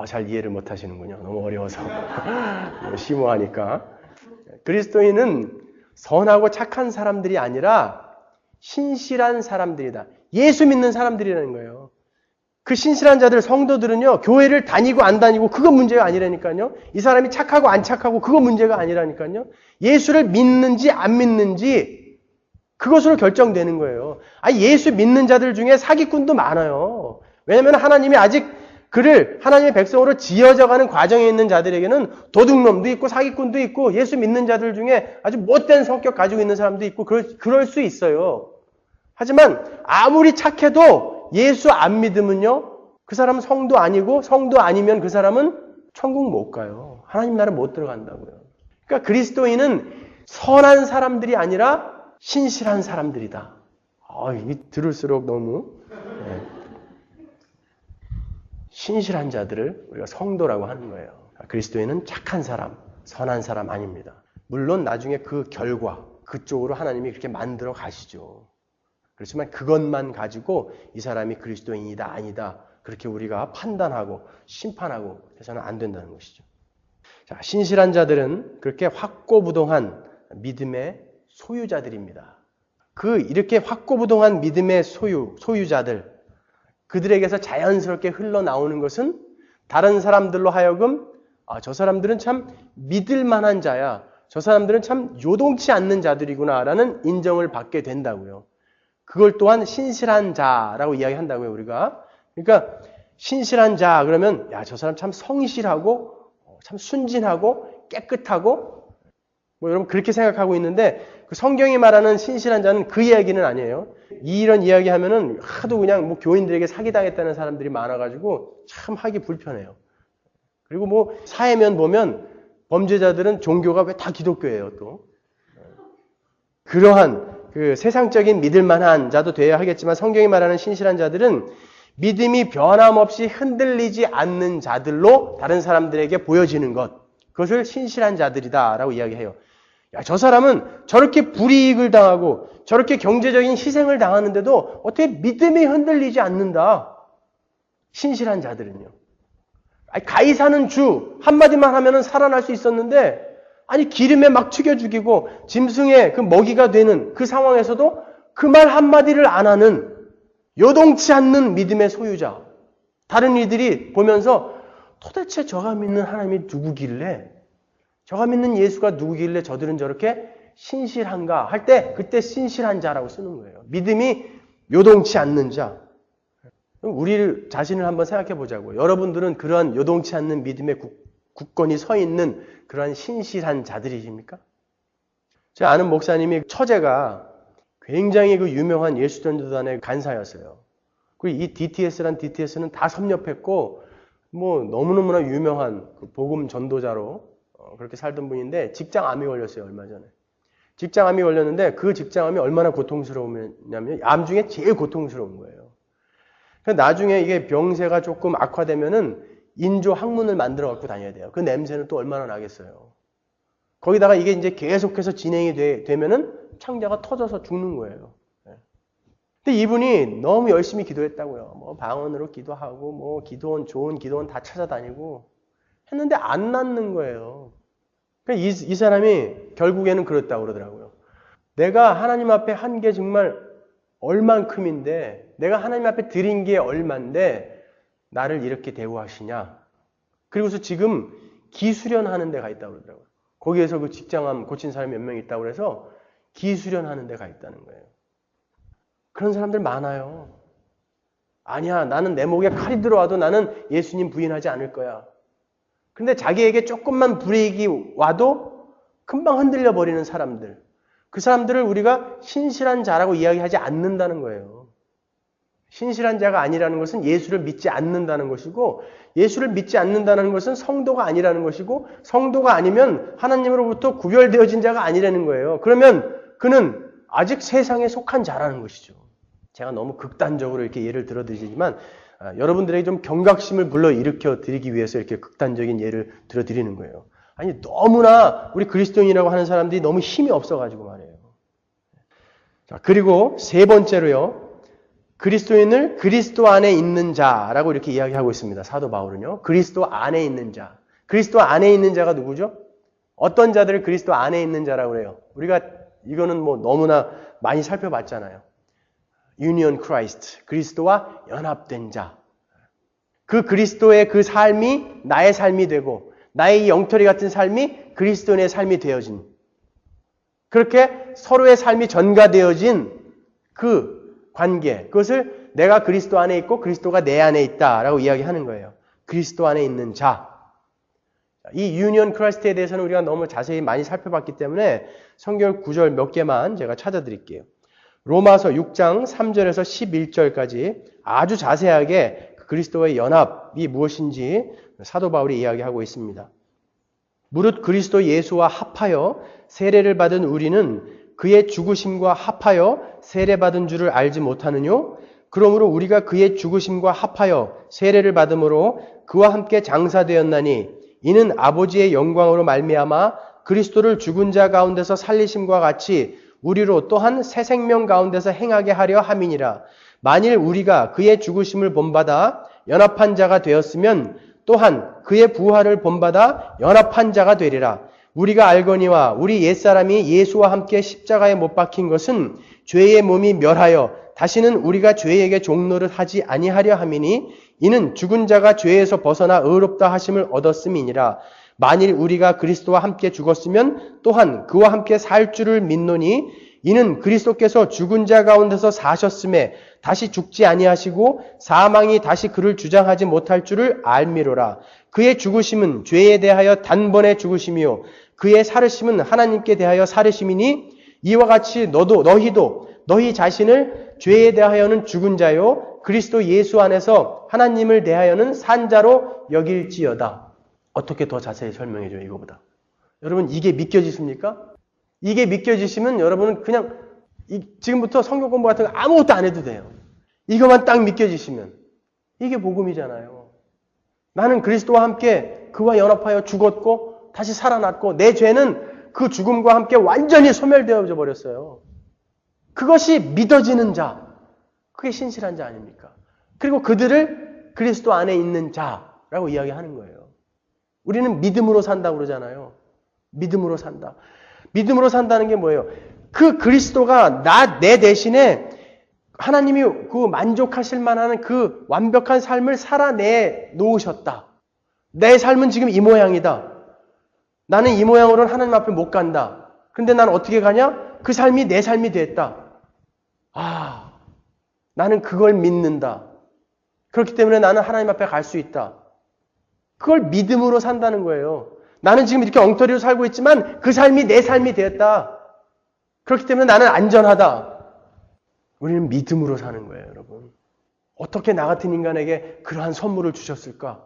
잘 이해를 못 하시는군요. 너무 어려워서. 심오하니까. 그리스도인은 선하고 착한 사람들이 아니라 신실한 사람들이다. 예수 믿는 사람들이라는 거예요. 그 신실한 자들, 성도들은요, 교회를 다니고 안 다니고 그거 문제가 아니라니까요. 이 사람이 착하고 안 착하고 그거 문제가 아니라니까요. 예수를 믿는지 안 믿는지 그것으로 결정되는 거예요. 예수 믿는 자들 중에 사기꾼도 많아요. 왜냐하면 하나님이 아직 그를 하나님의 백성으로 지어져가는 과정에 있는 자들에게는 도둑놈도 있고 사기꾼도 있고 예수 믿는 자들 중에 아주 못된 성격 가지고 있는 사람도 있고 그럴 수 있어요. 하지만 아무리 착해도 예수 안 믿으면요. 그 사람은 성도 아니고 성도 아니면 그 사람은 천국 못 가요. 하나님 나라 못 들어간다고요. 그러니까 그리스도인은 선한 사람들이 아니라 신실한 사람들이다. 이게 들을수록 너무 신실한 자들을 우리가 성도라고 하는 거예요. 그리스도인은 착한 사람, 선한 사람 아닙니다. 물론 나중에 그 결과, 그쪽으로 하나님이 그렇게 만들어 가시죠. 그렇지만 그것만 가지고 이 사람이 그리스도인이다 아니다 그렇게 우리가 판단하고 심판하고 해서는 안 된다는 것이죠. 자, 신실한 자들은 그렇게 확고부동한 믿음의 소유자들입니다. 이렇게 확고부동한 믿음의 소유자들 그들에게서 자연스럽게 흘러나오는 것은 다른 사람들로 하여금 저 사람들은 참 믿을 만한 자야. 저 사람들은 참 요동치 않는 자들이구나라는 인정을 받게 된다고요. 그걸 또한 신실한 자라고 이야기한다고요, 우리가. 그러니까 신실한 자 그러면 저 사람 참 성실하고 참 순진하고 깨끗하고 여러분 그렇게 생각하고 있는데 그 성경이 말하는 신실한 자는 그 이야기는 아니에요. 이런 이야기 하면은 하도 그냥 교인들에게 사기당했다는 사람들이 많아가지고 참 하기 불편해요. 그리고 사회면 보면 범죄자들은 종교가 왜 다 기독교예요, 또. 그러한 그 세상적인 믿을 만한 자도 되어야 하겠지만 성경이 말하는 신실한 자들은 믿음이 변함없이 흔들리지 않는 자들로 다른 사람들에게 보여지는 것. 그것을 신실한 자들이다라고 이야기해요. 저 사람은 저렇게 불이익을 당하고 저렇게 경제적인 희생을 당하는데도 어떻게 믿음이 흔들리지 않는다. 신실한 자들은요. 가히 사는 주 한마디만 하면은 살아날 수 있었는데 기름에 막 튀겨 죽이고 짐승의 그 먹이가 되는 그 상황에서도 그 말 한마디를 안 하는 요동치 않는 믿음의 소유자. 다른 이들이 보면서 도대체 저가 믿는 하나님이 누구길래, 저가 믿는 예수가 누구길래 저들은 저렇게 신실한가 할 때 그때 신실한 자라고 쓰는 거예요. 믿음이 요동치 않는 자. 우리 자신을 한번 생각해 보자고요. 여러분들은 그러한 요동치 않는 믿음의 굳건히 서 있는 그러한 신실한 자들이십니까? 제가 아는 목사님이 처제가 굉장히 그 유명한 예수전도단의 간사였어요. 그리고 이 DTS는 다 섭렵했고 뭐 너무너무나 유명한 그 복음 전도자로 그렇게 살던 분인데 직장암이 걸렸어요. 얼마 전에. 직장암이 걸렸는데 그 직장암이 얼마나 고통스러우냐면 암 중에 제일 고통스러운 거예요. 나중에 이게 병세가 조금 악화되면은 인조 항문을 만들어 갖고 다녀야 돼요. 그 냄새는 또 얼마나 나겠어요. 거기다가 이게 이제 계속해서 진행이 되면은 창자가 터져서 죽는 거예요. 근데 이분이 너무 열심히 기도했다고요. 뭐 방언으로 기도하고 뭐 기도원 좋은 기도원 다 찾아다니고 했는데 안 낫는 거예요. 이 사람이 결국에는 그랬다고 그러더라고요. 내가 하나님 앞에 한 게 정말 얼만큼인데, 내가 하나님 앞에 드린 게 얼만데 나를 이렇게 대우하시냐. 그리고서 지금 기수련하는 데가 있다고 그러더라고요. 거기에서 그 직장암 고친 사람이 몇 명 있다고 그래서 기수련하는 데가 있다는 거예요. 그런 사람들 많아요. 아니야, 나는 내 목에 칼이 들어와도 나는 예수님 부인하지 않을 거야. 근데 자기에게 조금만 불이익이 와도 금방 흔들려 버리는 사람들. 그 사람들을 우리가 신실한 자라고 이야기하지 않는다는 거예요. 신실한 자가 아니라는 것은 예수를 믿지 않는다는 것이고, 예수를 믿지 않는다는 것은 성도가 아니라는 것이고, 성도가 아니면 하나님으로부터 구별되어진 자가 아니라는 거예요. 그러면 그는 아직 세상에 속한 자라는 것이죠. 제가 너무 극단적으로 이렇게 예를 들어드리지만 여러분들에게 좀 경각심을 불러일으켜 드리기 위해서 이렇게 극단적인 예를 들어드리는 거예요. 아니 너무나 우리 그리스도인이라고 하는 사람들이 너무 힘이 없어가지고 말이에요. 자, 그리고 세 번째로요. 그리스도인을 그리스도 안에 있는 자라고 이렇게 이야기하고 있습니다. 사도 바울은요. 그리스도 안에 있는 자. 그리스도 안에 있는 자가 누구죠? 어떤 자들을 그리스도 안에 있는 자라고 그래요? 우리가 이거는 뭐 너무나 많이 살펴봤잖아요. 유니언 크라이스트, 그리스도와 연합된 자. 그 그리스도의 그 삶이 나의 삶이 되고 나의 영털이 같은 삶이 그리스도인의 삶이 되어진, 그렇게 서로의 삶이 전가되어진 그 관계, 그것을 내가 그리스도 안에 있고 그리스도가 내 안에 있다라고 이야기하는 거예요. 그리스도 안에 있는 자. 이 유니언 크라이스트에 대해서는 우리가 너무 자세히 많이 살펴봤기 때문에 성경 구절 몇 개만 제가 찾아드릴게요. 로마서 6장 3절에서 11절까지 아주 자세하게 그리스도의 연합이 무엇인지 사도 바울이 이야기하고 있습니다. 무릇 그리스도 예수와 합하여 세례를 받은 우리는 그의 죽으심과 합하여 세례받은 줄을 알지 못하느뇨? 그러므로 우리가 그의 죽으심과 합하여 세례를 받음으로 그와 함께 장사되었나니 이는 아버지의 영광으로 말미암아 그리스도를 죽은 자 가운데서 살리심과 같이 우리로 또한 새 생명 가운데서 행하게 하려 함이니라. 만일 우리가 그의 죽으심을 본받아 연합한 자가 되었으면 또한 그의 부활을 본받아 연합한 자가 되리라. 우리가 알거니와 우리 옛사람이 예수와 함께 십자가에 못 박힌 것은 죄의 몸이 멸하여 다시는 우리가 죄에게 종노릇 하지 아니하려 함이니 이는 죽은 자가 죄에서 벗어나 의롭다 하심을 얻었음이니라. 만일 우리가 그리스도와 함께 죽었으면 또한 그와 함께 살 줄을 믿노니 이는 그리스도께서 죽은 자 가운데서 사셨음에 다시 죽지 아니하시고 사망이 다시 그를 주장하지 못할 줄을 알미로라. 그의 죽으심은 죄에 대하여 단번에 죽으심이요 그의 살으심은 하나님께 대하여 살으심이니 이와 같이 너희도 너희 자신을 죄에 대하여는 죽은 자요 그리스도 예수 안에서 하나님을 대하여는 산 자로 여길지어다. 어떻게 더 자세히 설명해줘요, 이거보다? 여러분, 이게 믿겨지십니까? 이게 믿겨지시면 여러분은 그냥 지금부터 성경 공부 같은 거 아무것도 안 해도 돼요. 이것만 딱 믿겨지시면. 이게 복음이잖아요. 나는 그리스도와 함께 그와 연합하여 죽었고 다시 살아났고 내 죄는 그 죽음과 함께 완전히 소멸되어져 버렸어요. 그것이 믿어지는 자, 그게 신실한 자 아닙니까? 그리고 그들을 그리스도 안에 있는 자라고 이야기하는 거예요. 우리는 믿음으로 산다고 그러잖아요. 믿음으로 산다. 믿음으로 산다는 게 뭐예요? 그 그리스도가 내 대신에 하나님이 그 만족하실 만한 그 완벽한 삶을 살아내 놓으셨다. 내 삶은 지금 이 모양이다. 나는 이 모양으로는 하나님 앞에 못 간다. 근데 난 어떻게 가냐? 그 삶이 내 삶이 됐다. 아, 나는 그걸 믿는다. 그렇기 때문에 나는 하나님 앞에 갈 수 있다. 그걸 믿음으로 산다는 거예요. 나는 지금 이렇게 엉터리로 살고 있지만 그 삶이 내 삶이 되었다. 그렇기 때문에 나는 안전하다. 우리는 믿음으로 사는 거예요, 여러분. 어떻게 나 같은 인간에게 그러한 선물을 주셨을까?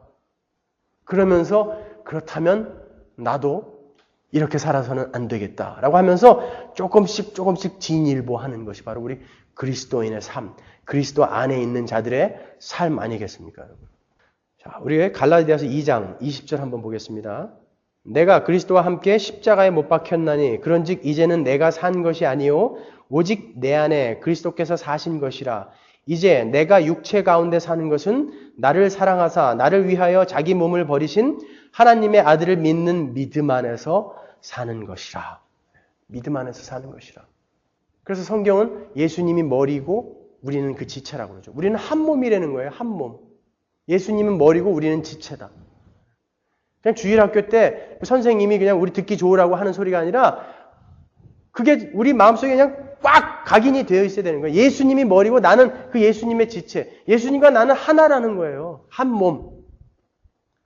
그러면서 그렇다면 나도 이렇게 살아서는 안 되겠다라고 하면서 조금씩 진일보하는 것이 바로 우리 그리스도인의 삶, 그리스도 안에 있는 자들의 삶 아니겠습니까, 여러분? 자, 우리 갈라디아서 2장 20절 한번 보겠습니다. 내가 그리스도와 함께 십자가에 못 박혔나니 그런즉 이제는 내가 산 것이 아니요 오직 내 안에 그리스도께서 사신 것이라. 이제 내가 육체 가운데 사는 것은 나를 사랑하사 나를 위하여 자기 몸을 버리신 하나님의 아들을 믿는 믿음 안에서 사는 것이라. 믿음 안에서 사는 것이라. 그래서 성경은 예수님이 머리고 우리는 그 지체라고 그러죠. 우리는 한 몸이라는 거예요. 한 몸. 예수님은 머리고 우리는 지체다. 그냥 주일학교 때 선생님이 그냥 우리 듣기 좋으라고 하는 소리가 아니라 그게 우리 마음속에 그냥 꽉 각인이 되어 있어야 되는 거예요. 예수님이 머리고 나는 그 예수님의 지체. 예수님과 나는 하나라는 거예요. 한 몸.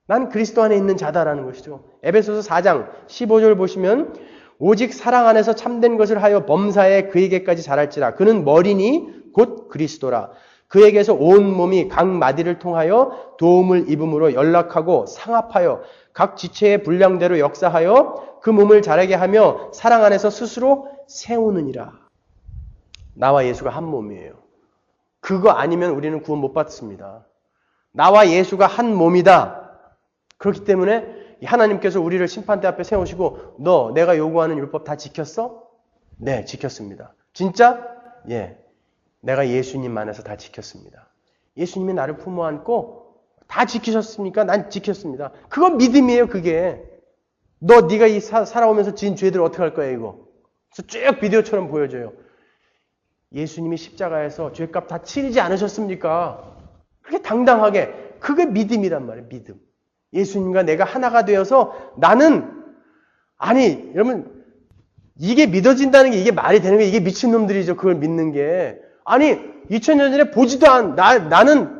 난 그리스도 안에 있는 자다라는 것이죠. 에베소서 4장 15절 보시면 오직 사랑 안에서 참된 것을 하여 범사에 그에게까지 자랄지라. 그는 머리니 곧 그리스도라. 그에게서 온 몸이 각 마디를 통하여 도움을 입음으로 연락하고 상합하여 각 지체의 분량대로 역사하여 그 몸을 자라게 하며 사랑 안에서 스스로 세우느니라. 나와 예수가 한 몸이에요. 그거 아니면 우리는 구원 못 받습니다. 나와 예수가 한 몸이다. 그렇기 때문에 하나님께서 우리를 심판대 앞에 세우시고 너 내가 요구하는 율법 다 지켰어? 네, 지켰습니다. 진짜? 예. 내가 예수님 안에서 다 지켰습니다. 예수님이 나를 품어 안고 다 지키셨습니까? 난 지켰습니다. 그거 믿음이에요, 그게. 네가 살아오면서 지은 죄들 어떻게 할 거야, 이거? 그래서 쭉 비디오처럼 보여줘요. 예수님이 십자가에서 죄값 다 치르지 않으셨습니까? 그렇게 당당하게. 그게 믿음이란 말이에요, 믿음. 예수님과 내가 하나가 되어서 나는, 아니, 여러분, 이게 믿어진다는 게 이게 말이 되는 거예요. 이게 미친놈들이죠, 그걸 믿는 게. 아니, 2000년 전에 나는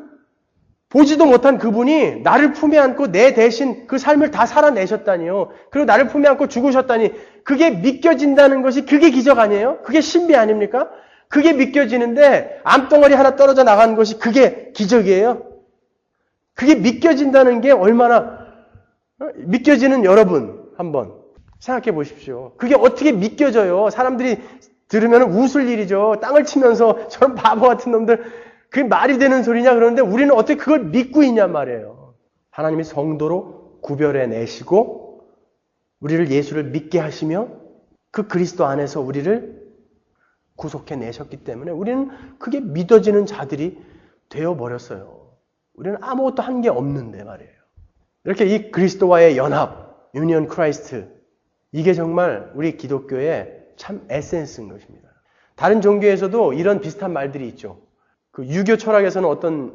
보지도 못한 그분이 나를 품에 안고 내 대신 그 삶을 다 살아내셨다니요. 그리고 나를 품에 안고 죽으셨다니. 그게 믿겨진다는 것이 그게 기적 아니에요? 그게 신비 아닙니까? 그게 믿겨지는데 암덩어리 하나 떨어져 나간 것이 그게 기적이에요? 그게 믿겨진다는 게 얼마나 믿겨지는 여러분 한번 생각해 보십시오. 그게 어떻게 믿겨져요? 사람들이 들으면 웃을 일이죠. 땅을 치면서 저런 바보 같은 놈들 그게 말이 되는 소리냐 그러는데 우리는 어떻게 그걸 믿고 있냔 말이에요. 하나님이 성도로 구별해 내시고 우리를 예수를 믿게 하시며 그 그리스도 안에서 우리를 구속해 내셨기 때문에 우리는 그게 믿어지는 자들이 되어버렸어요. 우리는 아무것도 한 게 없는데 말이에요. 이렇게 이 그리스도와의 연합, 유니언 크라이스트, 이게 정말 우리 기독교의 참 에센스인 것입니다. 다른 종교에서도 이런 비슷한 말들이 있죠. 그 유교 철학에서는 어떤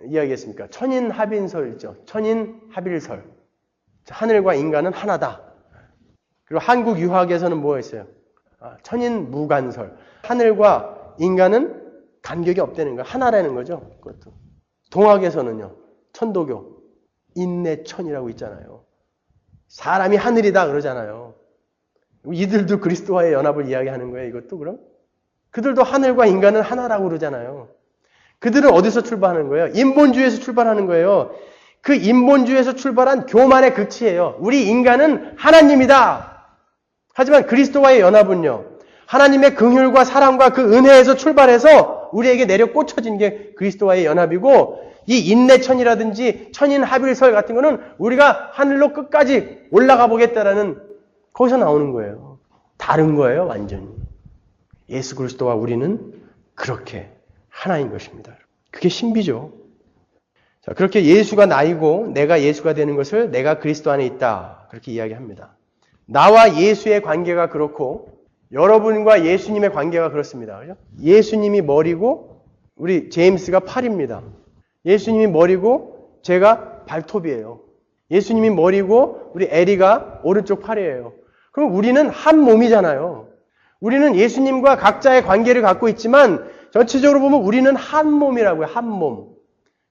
이야기가 있습니까? 천인합인설 있죠. 천인합일설. 하늘과 인간은 하나다. 그리고 한국 유학에서는 뭐가 있어요? 천인무간설. 하늘과 인간은 간격이 없다는 거. 하나라는 거죠. 그것도. 동학에서는요. 천도교. 인내천이라고 있잖아요. 사람이 하늘이다 그러잖아요. 이들도 그리스도와의 연합을 이야기하는 거예요. 이것도 그럼? 그들도 하늘과 인간은 하나라고 그러잖아요. 그들은 어디서 출발하는 거예요? 인본주의에서 출발하는 거예요. 그 인본주의에서 출발한 교만의 극치예요. 우리 인간은 하나님이다. 하지만 그리스도와의 연합은요. 하나님의 긍휼과 사랑과 그 은혜에서 출발해서 우리에게 내려 꽂혀진 게 그리스도와의 연합이고 이 인내천이라든지 천인합일설 같은 거는 우리가 하늘로 끝까지 올라가 보겠다라는 거기서 나오는 거예요. 다른 거예요, 완전히. 예수 그리스도와 우리는 그렇게 하나인 것입니다. 그게 신비죠. 자, 그렇게 예수가 나이고 내가 예수가 되는 것을 내가 그리스도 안에 있다. 그렇게 이야기합니다. 나와 예수의 관계가 그렇고 여러분과 예수님의 관계가 그렇습니다. 그죠? 예수님이 머리고 우리 제임스가 팔입니다. 예수님이 머리고 제가 발톱이에요. 예수님이 머리고 우리 에리가 오른쪽 팔이에요. 그럼 우리는 한 몸이잖아요. 우리는 예수님과 각자의 관계를 갖고 있지만 전체적으로 보면 우리는 한 몸이라고요. 한 몸.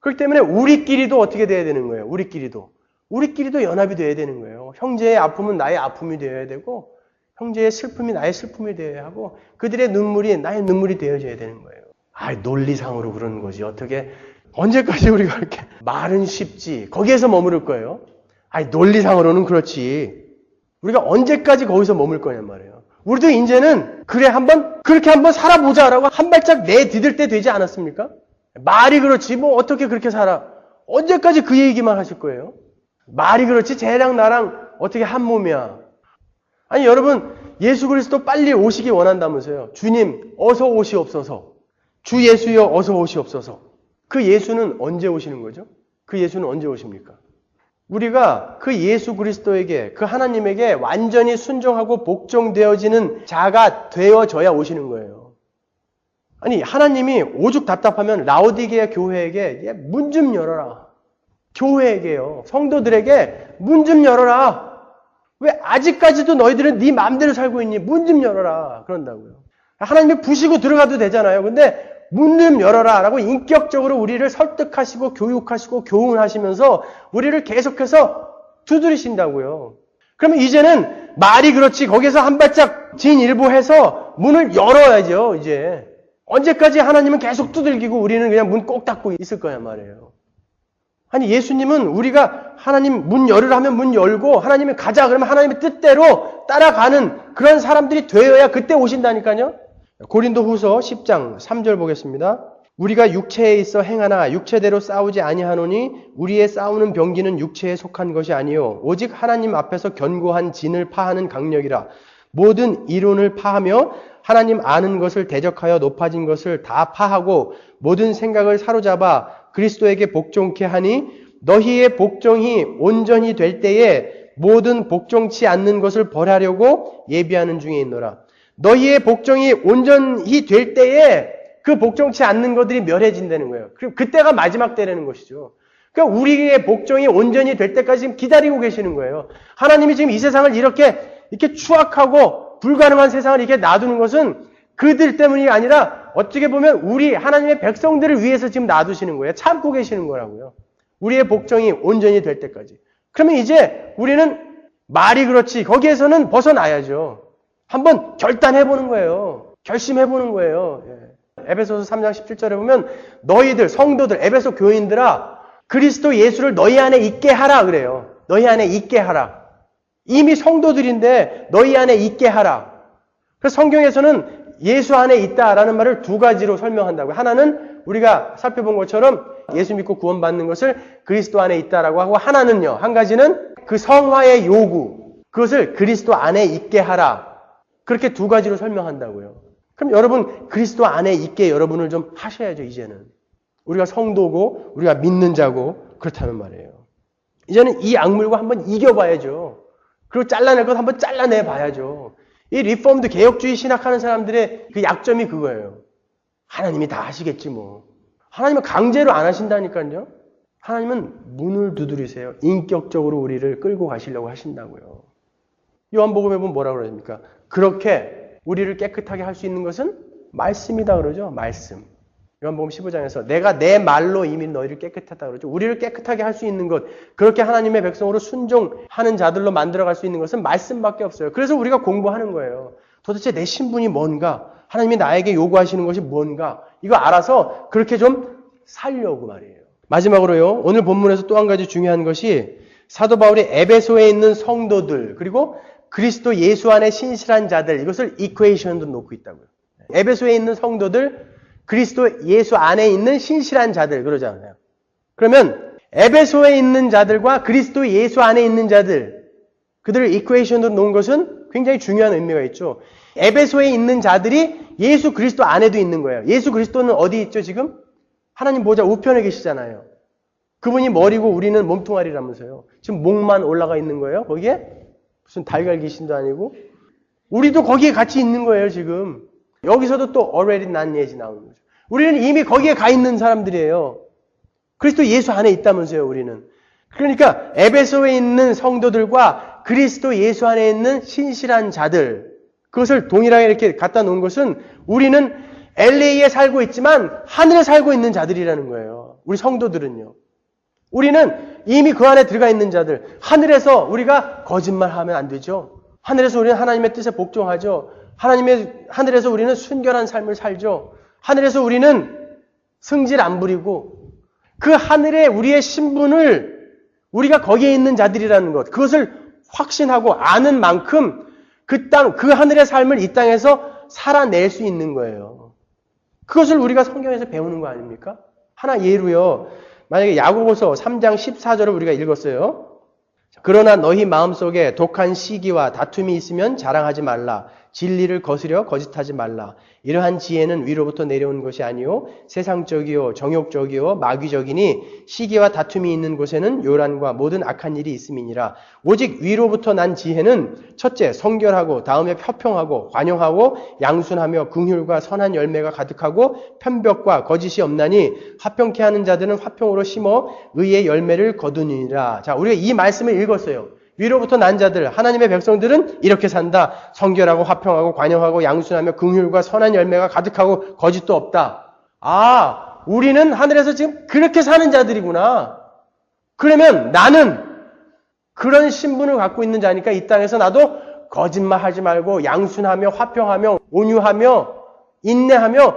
그렇기 때문에 우리끼리도 어떻게 돼야 되는 거예요? 우리끼리도 연합이 돼야 되는 거예요. 형제의 아픔은 나의 아픔이 되어야 되고 형제의 슬픔이 나의 슬픔이 되어야 하고 그들의 눈물이 나의 눈물이 되어져야 되는 거예요. 논리상으로 그러는 거지. 어떻게 언제까지 우리가 이렇게 말은 쉽지. 거기에서 머무를 거예요. 논리상으로는 그렇지. 우리가 언제까지 거기서 머물 거냔 말이에요. 우리도 이제는 그렇게 한번 살아보자라고 한 발짝 내디딜 때 되지 않았습니까? 말이 그렇지 뭐 어떻게 그렇게 살아. 언제까지 그 얘기만 하실 거예요? 말이 그렇지 쟤랑 나랑 어떻게 한 몸이야. 여러분 예수 그리스도 빨리 오시기 원한다면서요. 주님 어서 오시옵소서. 주 예수여 어서 오시옵소서. 그 예수는 언제 오시는 거죠? 그 예수는 언제 오십니까? 우리가 그 예수 그리스도에게 그 하나님에게 완전히 순종하고 복종되어지는 자가 되어져야 오시는 거예요. 하나님이 오죽 답답하면 라오디게아 교회에게 문 좀 열어라. 교회에게요. 성도들에게 문 좀 열어라. 왜 아직까지도 너희들은 네 마음대로 살고 있니? 문 좀 열어라. 그런다고요. 하나님이 부시고 들어가도 되잖아요. 근데 문 좀 열어라 라고 인격적으로 우리를 설득하시고 교육하시고 교훈하시면서 우리를 계속해서 두드리신다고요. 그러면 이제는 말이 그렇지 거기서 한 발짝 진일보해서 문을 열어야죠. 이제 언제까지 하나님은 계속 두들기고 우리는 그냥 문 꼭 닫고 있을 거야 말이에요. 예수님은 우리가 하나님 문 열으라 하면 문 열고 하나님이 가자 그러면 하나님의 뜻대로 따라가는 그런 사람들이 되어야 그때 오신다니까요. 고린도후서 10장 3절 보겠습니다. 우리가 육체에 있어 행하나 육체대로 싸우지 아니하노니 우리의 싸우는 병기는 육체에 속한 것이 아니요 오직 하나님 앞에서 견고한 진을 파하는 강력이라. 모든 이론을 파하며 하나님 아는 것을 대적하여 높아진 것을 다 파하고 모든 생각을 사로잡아 그리스도에게 복종케 하니 너희의 복종이 온전히 될 때에 모든 복종치 않는 것을 벌하려고 예비하는 중에 있노라. 너희의 복종이 온전히 될 때에 그 복종치 않는 것들이 멸해진다는 거예요. 그리고 그때가 마지막 때라는 것이죠. 그러니까 우리의 복종이 온전히 될 때까지 지금 기다리고 계시는 거예요. 하나님이 지금 이 세상을 이렇게 추악하고 불가능한 세상을 이렇게 놔두는 것은 그들 때문이 아니라 어떻게 보면 우리 하나님의 백성들을 위해서 지금 놔두시는 거예요. 참고 계시는 거라고요. 우리의 복종이 온전히 될 때까지. 그러면 이제 우리는 말이 그렇지 거기에서는 벗어나야죠. 한번 결단해보는 거예요. 결심해보는 거예요. 에베소서 3장 17절에 보면 너희들 성도들 에베소 교인들아 그리스도 예수를 너희 안에 있게 하라 그래요. 너희 안에 있게 하라. 이미 성도들인데 너희 안에 있게 하라. 그래서 성경에서는 예수 안에 있다라는 말을 두 가지로 설명한다고요. 하나는 우리가 살펴본 것처럼 예수 믿고 구원받는 것을 그리스도 안에 있다라고 하고 하나는요. 한 가지는 그 성화의 요구 그것을 그리스도 안에 있게 하라. 그렇게 두 가지로 설명한다고요. 그럼 여러분 그리스도 안에 있게 여러분을 좀 하셔야죠. 이제는. 우리가 성도고 우리가 믿는 자고 그렇다는 말이에요. 이제는 이 악물고 한번 이겨봐야죠. 그리고 잘라낼 것 한번 잘라내봐야죠. 이 리폼드 개혁주의 신학하는 사람들의 그 약점이 그거예요. 하나님이 다 하시겠지 뭐. 하나님은 강제로 안 하신다니까요. 하나님은 문을 두드리세요. 인격적으로 우리를 끌고 가시려고 하신다고요. 요한복음에 보면 뭐라고 그러십니까? 그렇게 우리를 깨끗하게 할 수 있는 것은 말씀이다 그러죠. 말씀. 요한복음 15장에서 내가 내 말로 이미 너희를 깨끗하다 그러죠. 우리를 깨끗하게 할 수 있는 것, 그렇게 하나님의 백성으로 순종하는 자들로 만들어갈 수 있는 것은 말씀밖에 없어요. 그래서 우리가 공부하는 거예요. 도대체 내 신분이 뭔가, 하나님이 나에게 요구하시는 것이 뭔가, 이거 알아서 그렇게 좀 살려고 말이에요. 마지막으로요, 오늘 본문에서 또 한 가지 중요한 것이 사도 바울이 에베소에 있는 성도들, 그리고 그리스도 예수 안에 신실한 자들, 이것을 이퀘이션도 놓고 있다고요. 에베소에 있는 성도들, 그리스도 예수 안에 있는 신실한 자들 그러잖아요. 그러면 에베소에 있는 자들과 그리스도 예수 안에 있는 자들 그들을 이퀘이션으로 놓은 것은 굉장히 중요한 의미가 있죠. 에베소에 있는 자들이 예수 그리스도 안에도 있는 거예요. 예수 그리스도는 어디 있죠 지금? 하나님 보좌 우편에 계시잖아요. 그분이 머리고 우리는 몸뚱아리라면서요. 지금 목만 올라가 있는 거예요. 거기에 무슨 달걀 귀신도 아니고 우리도 거기에 같이 있는 거예요 지금. 여기서도 또 already 난 예지 나오는 거죠. 우리는 이미 거기에 가 있는 사람들이에요. 그리스도 예수 안에 있다면서요, 우리는. 그러니까 에베소에 있는 성도들과 그리스도 예수 안에 있는 신실한 자들, 그것을 동일하게 이렇게 갖다 놓은 것은 우리는 LA에 살고 있지만 하늘에 살고 있는 자들이라는 거예요. 우리 성도들은요. 우리는 이미 그 안에 들어가 있는 자들, 하늘에서 우리가 거짓말하면 안 되죠. 하늘에서 우리는 하나님의 뜻에 복종하죠. 하늘에서 우리는 순결한 삶을 살죠. 하늘에서 우리는 승질 안 부리고 그 하늘에 우리의 신분을 우리가 거기에 있는 자들이라는 것, 그것을 확신하고 아는 만큼 그 땅, 그 하늘의 삶을 이 땅에서 살아낼 수 있는 거예요. 그것을 우리가 성경에서 배우는 거 아닙니까? 하나 예로요. 만약에 야고보서 3장 14절을 우리가 읽었어요. 그러나 너희 마음속에 독한 시기와 다툼이 있으면 자랑하지 말라. 진리를 거스려 거짓하지 말라. 이러한 지혜는 위로부터 내려온 것이 아니요 세상적이요 정욕적이요 마귀적이니 시기와 다툼이 있는 곳에는 요란과 모든 악한 일이 있음이니라. 오직 위로부터 난 지혜는 첫째 성결하고 다음에 협평하고 관용하고 양순하며 긍휼과 선한 열매가 가득하고 편벽과 거짓이 없나니 화평케 하는 자들은 화평으로 심어 의의 열매를 거두니라. 자, 우리가 이 말씀을 읽었어요. 위로부터 난 자들, 하나님의 백성들은 이렇게 산다. 성결하고 화평하고 관용하고 양순하며 긍휼과 선한 열매가 가득하고 거짓도 없다. 아, 우리는 하늘에서 지금 그렇게 사는 자들이구나. 그러면 나는 그런 신분을 갖고 있는 자니까 이 땅에서 나도 거짓말하지 말고 양순하며 화평하며 온유하며 인내하며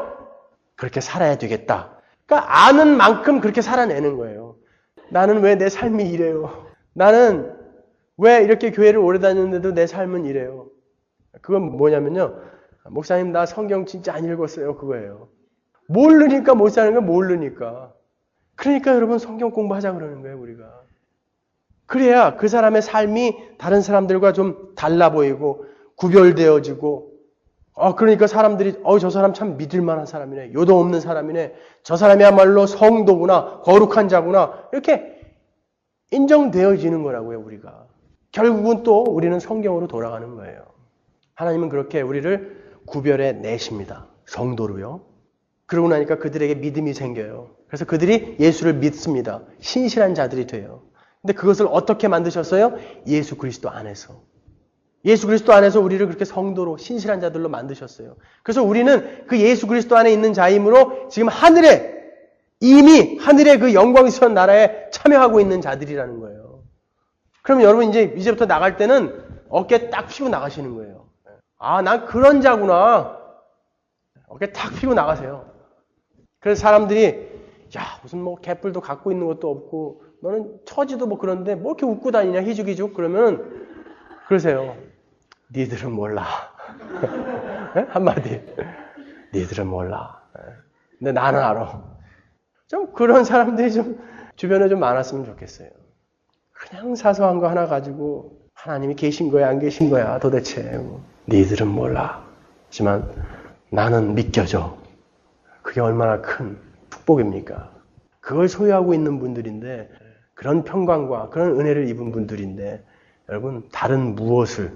그렇게 살아야 되겠다. 그러니까 아는 만큼 그렇게 살아내는 거예요. 나는 왜 내 삶이 이래요? 나는 왜 이렇게 교회를 오래 다녔는데도 내 삶은 이래요? 그건 뭐냐면요. 목사님 나 성경 진짜 안 읽었어요. 그거예요. 모르니까 못 사는 거 모르니까. 그러니까 여러분 성경 공부하자 그러는 거예요. 우리가. 그래야 그 사람의 삶이 다른 사람들과 좀 달라 보이고 구별되어지고 그러니까 사람들이 저 사람 참 믿을 만한 사람이네. 요동 없는 사람이네. 저 사람이야말로 성도구나. 거룩한 자구나. 이렇게 인정되어지는 거라고요. 우리가. 결국은 또 우리는 성경으로 돌아가는 거예요. 하나님은 그렇게 우리를 구별해 내십니다. 성도로요. 그러고 나니까 그들에게 믿음이 생겨요. 그래서 그들이 예수를 믿습니다. 신실한 자들이 돼요. 근데 그것을 어떻게 만드셨어요? 예수 그리스도 안에서. 예수 그리스도 안에서 우리를 그렇게 성도로 신실한 자들로 만드셨어요. 그래서 우리는 그 예수 그리스도 안에 있는 자이므로 지금 이미 하늘의 그 영광스러운 나라에 참여하고 있는 자들이라는 거예요. 그럼 여러분 이제부터 나갈 때는 어깨 딱 펴고 나가시는 거예요. 아, 난 그런 자구나. 어깨 탁 펴고 나가세요. 그래서 사람들이 야, 무슨 뭐 개뿔도 갖고 있는 것도 없고 너는 처지도 뭐 그런데 뭐 이렇게 웃고 다니냐 희죽희죽 그러면 그러세요. 니들은 몰라. 한마디. 니들은 몰라. 근데 나는 알아. 좀 그런 사람들이 좀 주변에 좀 많았으면 좋겠어요. 그냥 사소한 거 하나 가지고 하나님이 계신 거야 안 계신 거야 도대체 니들은 몰라. 하지만 나는 믿겨져. 그게 얼마나 큰 축복입니까? 그걸 소유하고 있는 분들인데 그런 평강과 그런 은혜를 입은 분들인데 여러분 다른 무엇을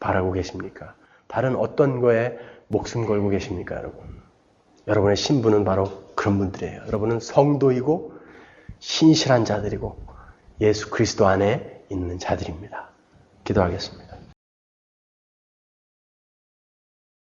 바라고 계십니까? 다른 어떤 거에 목숨 걸고 계십니까? 여러분? 여러분의 신분은 바로 그런 분들이에요. 여러분은 성도이고 신실한 자들이고 예수 그리스도 안에 있는 자들입니다. 기도하겠습니다.